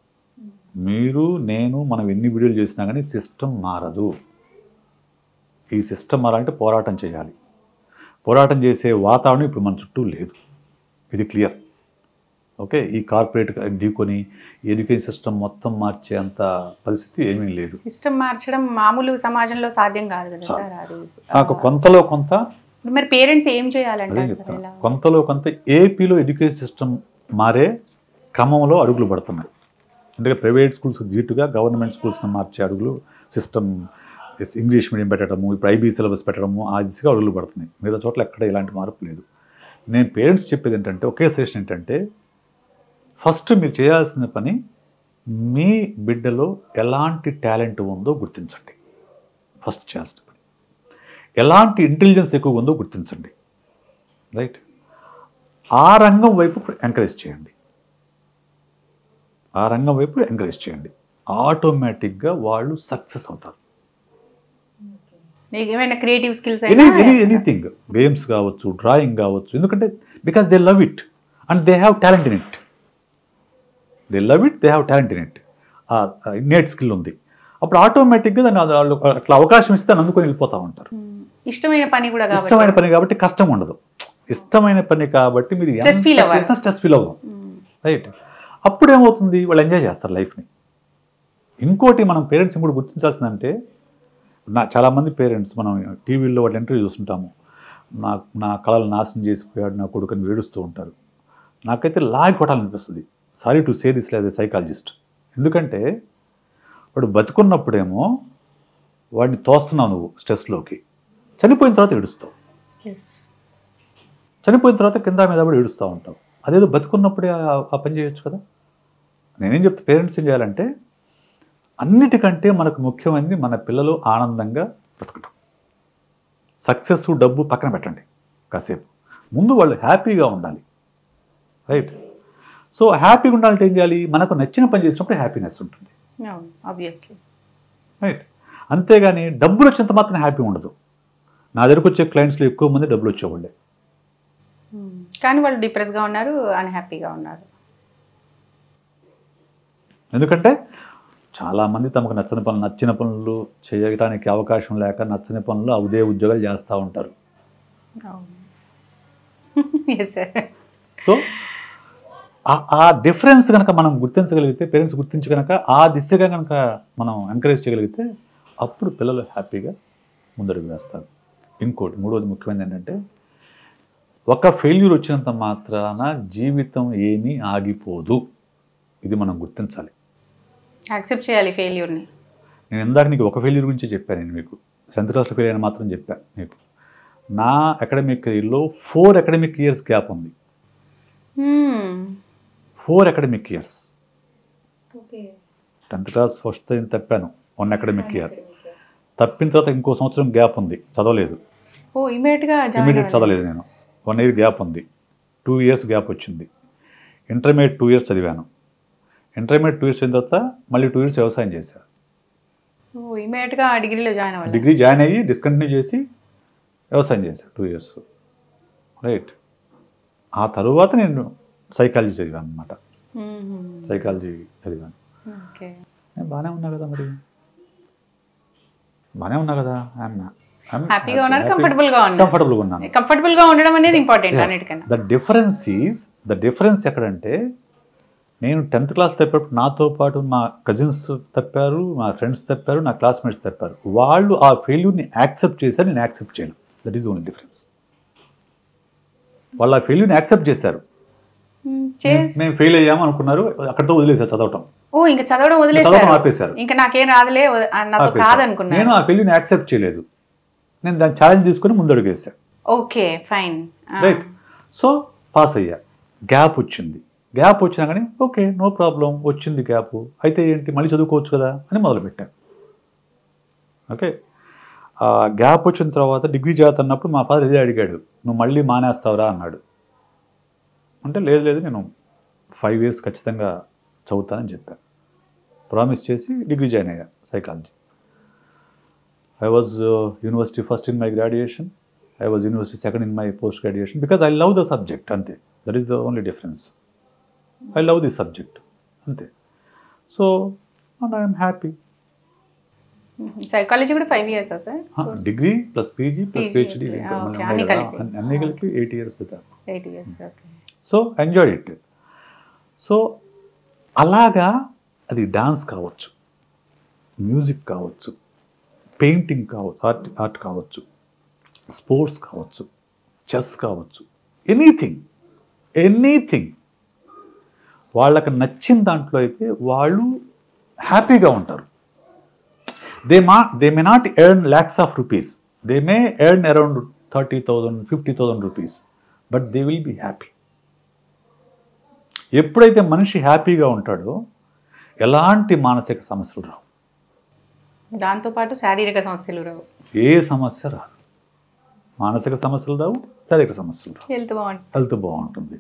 మనం ఎన్ని వీడియోలు చేసినా కానీ సిస్టమ్ మారదు. ఈ సిస్టమ్ మారాలంటే పోరాటం చేయాలి. పోరాటం చేసే వాతావరణం ఇప్పుడు మన చుట్టూ లేదు, ఇది క్లియర్. ఓకే, ఈ కార్పొరేట్ ఢీకొని ఎడ్యుకేషన్ సిస్టమ్ మొత్తం మార్చే అంత పరిస్థితి ఏమీ లేదు. సిస్టమ్ మార్చడం మామూలు సమాజంలో సాధ్యం కాదు కదా సార్. నాకు కొంతలో కొంత మరి పేరెంట్స్ ఏం చేయాలంటే కొంతలో కొంత ఏపీలో ఎడ్యుకేషన్ సిస్టమ్ మారే క్రమంలో అడుగులు పడుతున్నాయి. అంటే ప్రైవేట్ స్కూల్స్కి ధీటుగా గవర్నమెంట్ స్కూల్స్ని మార్చే అడుగులు, సిస్టమ్ ఇంగ్లీష్ మీడియం పెట్టడము, ఇప్పుడు IB సిలబస్ పెట్టడము, ఆ దిశగా అడుగులు పడుతున్నాయి. మిగతా చోట్ల ఎక్కడ ఇలాంటి మార్పు లేదు. నేను పేరెంట్స్ చెప్పేది ఏంటంటే, ఒకే సజెషన్ ఏంటంటే, ఫస్ట్ మీరు చేయాల్సిన పని మీ బిడ్డలో ఎలాంటి టాలెంట్ ఉందో గుర్తించండి. ఫస్ట్ చేయాల్సిన పని ఎలాంటి ఇంటెలిజెన్స్ ఎక్కువ ఉందో గుర్తించండి. రైట్, ఆ రంగం వైపు ఎంకరేజ్ చేయండి. ఆ రంగం వైపు ఎంకరేజ్ చేయండి. ఆటోమేటిక్గా వాళ్ళు సక్సెస్ అవుతారు. ఏమైనా క్రియేటివ్ స్కిల్స్ ఎనీథింగ్, గేమ్స్ కావచ్చు, డ్రాయింగ్ కావచ్చు. ఎందుకంటే because they love it and they have talent in it. They love it, they have talent in it. Innate skill ఉంది. అప్పుడు ఆటోమేటిక్గా దాన్ని వాళ్ళు అట్లా అవకాశం ఇస్తే దాన్ని అందుకొని వెళ్ళిపోతూ ఉంటారు. ఇష్టమైన పని కూడా, ఇష్టమైన పని కాబట్టి కష్టం ఉండదు. ఇష్టమైన పని కాబట్టి మీరు స్ట్రెస్ ఫీల్ అవ్వదు. రైట్, అప్పుడు ఏమవుతుంది, వాళ్ళు ఎంజాయ్ చేస్తారు లైఫ్ని. ఇంకోటి మనం పేరెంట్స్ ఇంకోటి గుర్తించాల్సిందంటే, చాలామంది పేరెంట్స్ మనం టీవీల్లో వాళ్ళ ఇంటర్వ్యూ చూస్తుంటాము. నా కళలు నాశనం చేసిపోయాడు నా కొడుకుని ఏడుస్తూ ఉంటారు. నాకైతే లాగి కొట్టాలనిపిస్తుంది. Sorry to say this as a psychologist. ఎందుకంటే వాడు బతుకున్నప్పుడేమో వాడిని తోస్తున్నావు నువ్వు స్ట్రెస్లోకి, చనిపోయిన తర్వాత ఏడుస్తావు. చనిపోయిన తర్వాత కింద మీద కూడా ఏడుస్తూ ఉంటావు. అదేదో బతుకున్నప్పుడే ఆ పని చేయొచ్చు కదా. నేనేం చెప్తా, పేరెంట్స్ ఏం చేయాలంటే, అన్నిటికంటే మనకు ముఖ్యమైనది మన పిల్లలు ఆనందంగా బ్రతకటం. సక్సెస్, డబ్బు పక్కన పెట్టండి కాసేపు. ముందు వాళ్ళు హ్యాపీగా ఉండాలి. రైట్, సో హ్యాపీగా ఉండాలంటే ఏం చేయాలి, మనకు నచ్చిన పని చేసినప్పుడు హ్యాపీనెస్ ఉంటుంది. రైట్, అంతేగాని డబ్బులు వచ్చేంత మాత్రం హ్యాపీ ఉండదు. నా దగ్గరకు వచ్చే క్లయింట్స్లో ఎక్కువ మంది డబ్బులు వచ్చేవాళ్ళే, కానీ వాళ్ళు డిప్రెస్గా ఉన్నారు, అన్హ్యాపీగా ఉన్నారు. ఎందుకంటే చాలామంది తమకు నచ్చిన పనులు చేయడానికి అవకాశం లేక నచ్చని పనులు ఉదే ఉద్యోగాలు చేస్తూ ఉంటారు. సో ఆ డిఫరెన్స్ కనుక మనం గుర్తించగలిగితే, పేరెంట్స్ గుర్తించి కనుక ఆ దిశగా కనుక మనం ఎంకరేజ్ చేయగలిగితే, అప్పుడు పిల్లలు హ్యాపీగా ముందడుగు వేస్తారు. ఇంకోటి మూడోది ముఖ్యమైనది ఏంటంటే, ఒక ఫెయిల్యూర్ వచ్చినంత మాత్రాన జీవితం ఏమీ ఆగిపోదు. ఇది మనం గుర్తించాలి, యాక్సెప్ట్ చేయాలి ఫెయిల్యూర్ని. నేను ఇందాక నీకు ఒక ఫెయిల్యూర్ గురించి చెప్పాను. నేను మీకు 10th క్లాస్లో ఫెయిల్ అయిన మాత్రం చెప్పాను. మీకు నా అకాడమిక్ కెరీర్లో 4 అకాడమిక్ ఇయర్స్ గ్యాప్ ఉంది. 4 academic years. 10th class first time తప్పాను, 1 అకాడమిక్ ఇయర్. తప్పిన తర్వాత ఇంకో సంవత్సరం గ్యాప్ ఉంది, చదవలేదు. ఇమీడియట్ చదవలేదు నేను. 1 ఇయర్ గ్యాప్ ఉంది, 2 ఇయర్స్ గ్యాప్ వచ్చింది. ఇంటర్మీడియట్ 2 ఇయర్స్ చదివాను. ఇంటర్మీడియట్ 2 ఇయర్స్ అయిన తర్వాత మళ్ళీ 2 ఇయర్స్ వ్యవసాయం చేశాను. డిగ్రీ జాయిన్ అయ్యి డిస్కంటిన్యూ చేసి వ్యవసాయం చేశాను 2 ఇయర్స్. రైట్, ఆ తరువాత నేను సైకాలజీ చదివాను అనమాట. సైకాలజీ చదివాను. నేను బాగానే ఉన్నా కదా, మరి బాగానే ఉన్నా కదా. హ్యాపీగా ఉన్నారు, కంఫర్టబుల్గా ఉన్నాను. కంఫర్టబుల్గా ఉండడం అనేది ఇంపార్టెంట్ అన్నిటికన్నా. ద డిఫరెన్స్ ఎక్కడంటే, నేను 10th క్లాస్ తప్పేటప్పుడు నాతో పాటు మా కజిన్స్ తప్పారు, మా ఫ్రెండ్స్ తప్పారు, నా క్లాస్మేట్స్ తప్పారు. వాళ్ళు ఆ ఫెయిల్యూర్ని యాక్సెప్ట్ చేశారు, నేను యాక్సెప్ట్ చేయను. That is only difference. వాళ్ళు ఆ ఫెయిల్యూర్ని యాక్సెప్ట్ చేశారు, మేము ఫెయిల్ అయ్యాము అనుకున్నారు, అక్కడితో వదిలేశారు చదవటం. ఇంకా చదవడం ఆపేశారు. ఇంకా నాకేం రాదులే, నాతో కాదనుకున్నారు. నేను ఆ ఫెయిల్యూర్ని యాక్సెప్ట్ చేయలేదు, నేను దాన్ని ఛాలెంజ్ తీసుకుని ముందడుగు వేశాను. Okay, fine, right. So pass అయ్యా. గ్యాప్ వచ్చింది. గ్యాప్ వచ్చినా కానీ ఓకే, నో ప్రాబ్లం, వచ్చింది గ్యాప్, అయితే ఏంటి మళ్ళీ చదువుకోవచ్చు కదా అని మొదలుపెట్టాను. ఓకే, గ్యాప్ వచ్చిన తర్వాత డిగ్రీ చదువుతున్నప్పుడు మా ఫాదర్ ఇదే అడిగాడు, నువ్వు మళ్ళీ మానేస్తావురా అన్నాడు. అంటే లేదు నేను 5 ఇయర్స్ ఖచ్చితంగా చదువుతానని చెప్పాను. ప్రామిస్ చేసి డిగ్రీ జాయిన్ అయ్యా psychology. I was university first in my graduation. I was university second in my post graduation because I love the subject. Ante. That is the only difference. I love this subject. Ante. So, and I am happy. Psychology kuda 5 years sir. Degree plus PG plus PhD. Okay. Anni kalpi 8 years chadavu. 8 years. Okay. So enjoyed it. So అలాగా అది dance కావచ్చు, music కావచ్చు, painting కావచ్చు, art కావచ్చు, sports కావచ్చు, chess కావచ్చు, anything వాళ్ళకి నచ్చిన దాంట్లో అయితే వాళ్ళు హ్యాపీగా ఉంటారు. They may not earn lakhs of rupees. They may earn around 30,000, 50,000 rupees, but they will be happy. ఎప్పుడైతే మనిషి హ్యాపీగా ఉంటాడో ఎలాంటి మానసిక సమస్యలు రావు, దాంతోపాటు శారీరక సమస్యలు రావు, ఏ సమస్య రాదు. మానసిక సమస్యలు రావు, శారీరక సమస్యలు రావు, హెల్త్ బాగుంటుంది.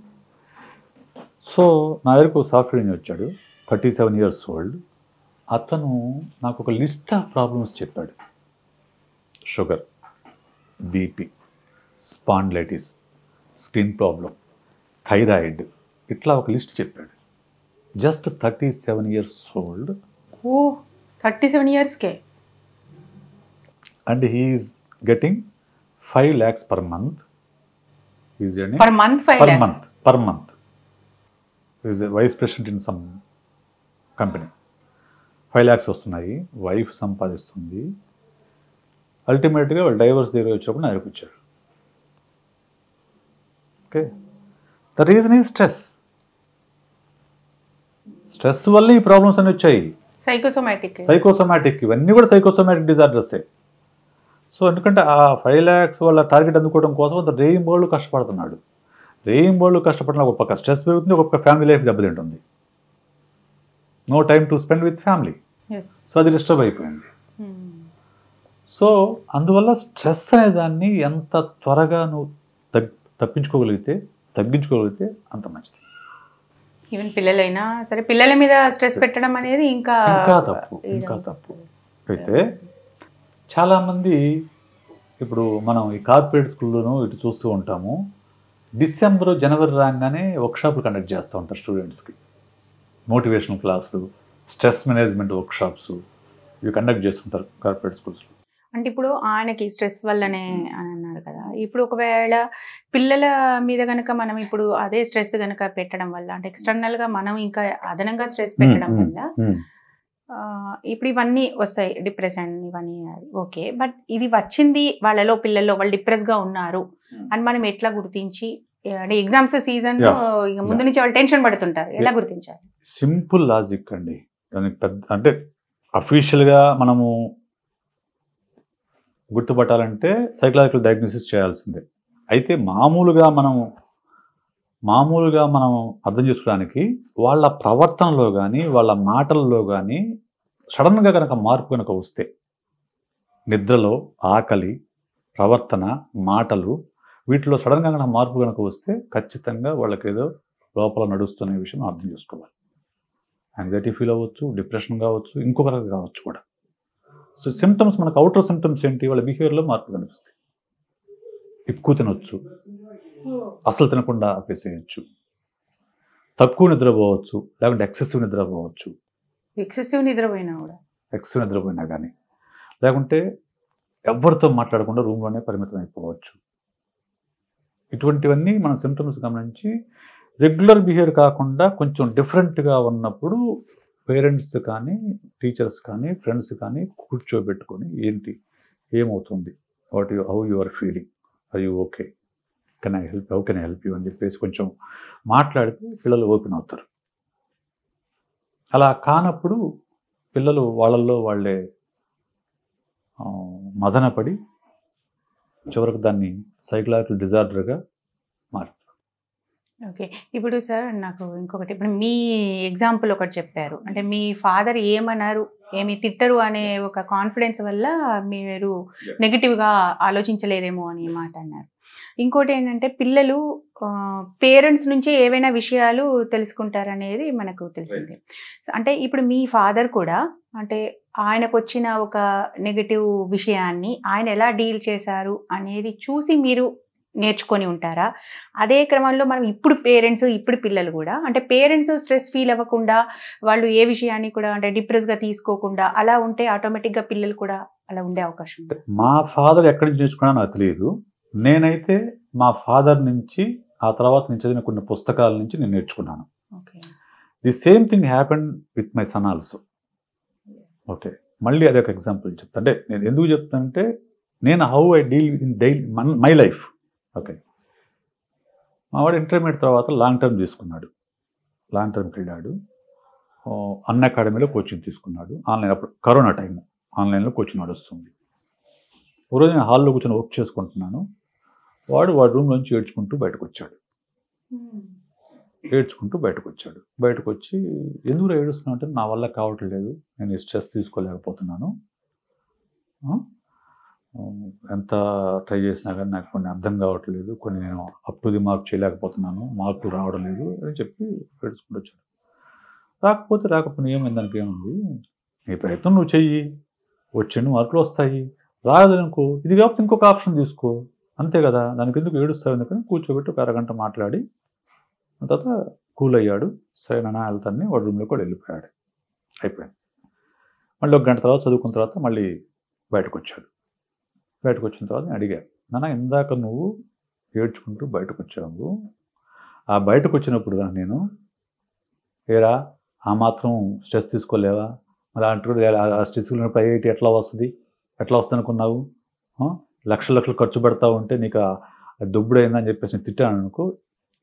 సో నా దగ్గరకు సాఫ్ట్వేర్ ఇంజనీర్ వచ్చాడు, 37 years old. అతను నాకు ఒక లిస్ట్ ఆఫ్ ప్రాబ్లమ్స్ చెప్పాడు. Sugar, BP, spondylitis, skin problem, thyroid, ఇట్లా ఒక లిస్ట్ చెప్పాడు. Just 37 years old. ఓ 37 yearsకే. And he's getting 5 lakhs per month. Per month 5 lakhs? Per month. He is a vice president in some company. 5 lakhs వస్తున్నాయి, wife సంపాదిస్తుంది. అల్టిమేట్గా వాళ్ళు divorce దగ్గర వచ్చినప్పుడు నా దగ్గరకు వచ్చారు. Okay, the reason is stress. Stress వల్ల ఈ ప్రాబ్లమ్స్ అన్నీ వచ్చాయి. సైకోసోమాటిక్, ఇవన్నీ కూడా సైకోసోమాటిక్ డిజార్డర్సే. సో ఎందుకంటే ఆ 5 lakhs వాళ్ళ టార్గెట్ అందుకోవడం కోసం అంత రేయింబోళ్ళు కష్టపడుతున్నాడు. రేయింబోళ్ళు కష్టపడిన ఒక పక్క స్ట్రెస్ పెరుగుతుంది, ఒక పక్క ఫ్యామిలీ లైఫ్ దెబ్బతింటుంది. No time to spend with family. So అది డిస్టర్బ్ అయిపోయింది. సో అందువల్ల స్ట్రెస్ అనే దాన్ని ఎంత త్వరగా నువ్వు తగ్గించుకోగలిగితే అంత మంచిది. ఈవెన్ పిల్లలైనా సరే, పిల్లల మీద స్ట్రెస్ పెట్టడం అనేది ఇంకా తప్పు. అయితే చాలామంది ఇప్పుడు మనం ఈ కార్పొరేట్ స్కూల్లోనూ ఇటు చూస్తూ ఉంటాము, డిసెంబర్ జనవరి రాగానే వర్క్షాపులు కండక్ట్ చేస్తూ ఉంటారు స్టూడెంట్స్కి. మోటివేషనల్ క్లాసులు, స్ట్రెస్ మేనేజ్మెంట్ వర్క్షాప్స్ ఇవి కండక్ట్ చేస్తుంటారు కార్పొరేట్ స్కూల్స్లో. అంటే ఇప్పుడు ఆయనకి స్ట్రెస్ వల్లనే అని అన్నారు కదా, ఇప్పుడు ఒకవేళ పిల్లల మీద కనుక మనం ఇప్పుడు అదే స్ట్రెస్ కనుక పెట్టడం వల్ల, అంటే ఎక్స్టర్నల్గా మనం ఇంకా అదనంగా స్ట్రెస్ పెట్టడం వల్ల ఇప్పుడు ఇవన్నీ వస్తాయి, డిప్రెషన్ ఇవన్నీ. ఓకే, బట్ ఇది వచ్చింది వాళ్ళలో, పిల్లల్లో వాళ్ళు డిప్రెస్గా ఉన్నారు అని మనం ఎట్లా గుర్తించి, అంటే ఎగ్జామ్స్ సీజన్ ముందు నుంచి వాళ్ళు టెన్షన్ పడుతుంటారు, ఎలా గుర్తించాలి? సింపుల్ లాజిక్ అండి. దానికి పెద్ద అంటే అఫీషియల్గా మనము గుర్తుపట్టాలంటే సైకలాజికల్ డయాగ్నోసిస్ చేయాల్సిందే. అయితే మామూలుగా మనం అర్థం చేసుకోవడానికి వాళ్ళ ప్రవర్తనలో కానీ వాళ్ళ మాటల్లో కానీ సడన్గా కనుక మార్పు కనుక వస్తే, నిద్రలో, ఆకలి, ప్రవర్తన, మాటలు, వీటిలో సడన్గా కనుక మార్పు కనుక వస్తే ఖచ్చితంగా వాళ్ళకి ఏదో లోపల నడుస్తున్న విషయం అర్థం చేసుకోవాలి. యాంగ్జైటీ ఫీల్ అవ్వచ్చు, డిప్రెషన్ కావచ్చు, ఇంకొకరికి కావచ్చు కూడా. సో సిమ్టమ్స్, మనకు అవుటర్ సిమ్టమ్స్ ఏంటి? వాళ్ళ బిహేవియర్లో మార్పు కనిపిస్తాయి. ఎక్కువ తినొచ్చు, అసలు తినకుండా ఆపేసేయచ్చు, తక్కువ నిద్రపోవచ్చు, లేకుంటే ఎక్సెసివ్ నిద్రపోవచ్చు. ఎక్సెసివ్ నిద్రపోయినా కానీ, లేకుంటే ఎవరితో మాట్లాడకుండా రూమ్లోనే పరిమితం అయిపోవచ్చు. ఇటువంటివన్నీ మనం సిమ్టమ్స్ గమనించి రెగ్యులర్ బిహేవియర్ కాకుండా కొంచెం డిఫరెంట్గా ఉన్నప్పుడు పేరెంట్స్ కానీ, టీచర్స్ కానీ, ఫ్రెండ్స్ కానీ కూర్చోబెట్టుకొని ఏంటి, ఏమవుతుంది, how you are feeling, are you okay, how can I help you అని చెప్పేసి కొంచెం మాట్లాడితే పిల్లలు ఓపెన్ అవుతారు. అలా కానప్పుడు పిల్లలు వాళ్ళల్లో వాళ్ళే మదనపడి చివరికి దాన్ని సైకలాజికల్ డిజార్డర్గా మారుతారు. ఓకే, ఇప్పుడు సార్ నాకు ఇంకొకటి, ఇప్పుడు మీ ఎగ్జాంపుల్ ఒకటి చెప్పారు, అంటే మీ ఫాదర్ ఏమన్నారు, ఏమి తిట్టరు అనే ఒక కాన్ఫిడెన్స్ వల్ల మీరు నెగిటివ్గా ఆలోచించలేదేమో అని మాట అన్నారు. ఇంకోటి ఏంటంటే పిల్లలు పేరెంట్స్ నుంచి ఏవైనా విషయాలు తెలుసుకుంటారనేది మనకు తెలిసింది. అంటే ఇప్పుడు మీ ఫాదర్ కూడా, అంటే ఆయనకు వచ్చిన ఒక నెగిటివ్ విషయాన్ని ఆయన ఎలా డీల్ చేశారు అనేది చూసి మీరు నేర్చుకొని ఉంటారా? అదే క్రమంలో మనం ఇప్పుడు పేరెంట్స్, ఇప్పుడు పిల్లలు కూడా, అంటే పేరెంట్స్ స్ట్రెస్ ఫీల్ అవ్వకుండా, వాళ్ళు ఏ విషయాన్ని కూడా అంటే డిప్రెస్గా తీసుకోకుండా అలా ఉంటే ఆటోమేటిక్గా పిల్లలు కూడా అలా ఉండే అవకాశం ఉంది. మా ఫాదర్ ఎక్కడి నుంచి నేర్చుకున్నా నాకు తెలియదు. నేనైతే మా ఫాదర్ నుంచి, ఆ తర్వాత నేను చదివిన కొన్ని పుస్తకాల నుంచి నేను నేర్చుకున్నాను. The same thing happen with my son also. Okay, మళ్ళీ అదొక ఎగ్జాంపుల్ చెప్తా. అంటే నేను ఎందుకు చెప్తానంటే, నేను how I deal in daily my life. Okay, మావాడు ఇంటర్మీడియట్ తర్వాత లాంగ్ టర్మ్ తీసుకున్నాడు, లాంగ్ టర్మ్కి వెళ్ళాడు. అన్ అకాడమీలో కోచింగ్ తీసుకున్నాడు. ఆన్లైన్, అప్పుడు కరోనా టైం, ఆన్లైన్లో కోచింగ్ నడుస్తుంది. ఒకరోజు నేను హాల్లో కూర్చొని వర్క్ చేసుకుంటున్నాను. వాడు రూమ్లోంచి ఏడ్చుకుంటూ బయటకు వచ్చాడు. ఏడ్చుకుంటూ బయటకు వచ్చాడు. బయటకు వచ్చి ఎందుకు ఏడుస్తున్నావు అంటే నా వల్ల కావట్లేదు, నేను స్ట్రెస్ తీసుకోలేకపోతున్నాను, ఎంత ట్రై చేసినా కానీ నాకు కొన్ని అర్థం కావట్లేదు, కొన్ని నేను అప్ టు ది మార్క్ చేయలేకపోతున్నాను, మార్కులు రావడం లేదు అని చెప్పి ఏడ్చుకుంటూ వచ్చాడు. రాకపోతే ఏమైంది, దానికి ఏముంది, నీ ప్రయత్నం నువ్వు చెయ్యి, వచ్చిన మార్కులు వస్తాయి, రాదనుకో ఇది కాకపోతే ఇంకొక ఆప్షన్ తీసుకో, అంతే కదా, దానికి ఎందుకు ఏడుస్తావు, ఎందుకని కూర్చోబెట్టి ఒక అరగంట మాట్లాడి తర్వాత కూల్ అయ్యాడు. సరే నాన్న వెళ్తాన్ని వాడు రూమ్లోకి కూడా వెళ్ళిపోయాడు. అయిపోయింది. మళ్ళీ ఒక గంట తర్వాత చదువుకున్న తర్వాత మళ్ళీ బయటకు వచ్చాడు. బయటకు వచ్చిన తర్వాత నేను అడిగాను, నాన్న ఇందాక నువ్వు ఏడ్చుకుంటూ బయటకు వచ్చావు, ఆ బయటకు వచ్చినప్పుడు కానీ నేను ఏరా ఆ మాత్రం స్ట్రెస్ తీసుకోలేవా, మరి అంటే ఆ స్ట్రెస్ ఐఐటి ఎట్లా వస్తుంది అనుకున్నావు, లక్షలు ఖర్చు పెడతా ఉంటే నీకు దుబ్బుడు అయిందని చెప్పేసి నేను తిట్టాను అనుకో,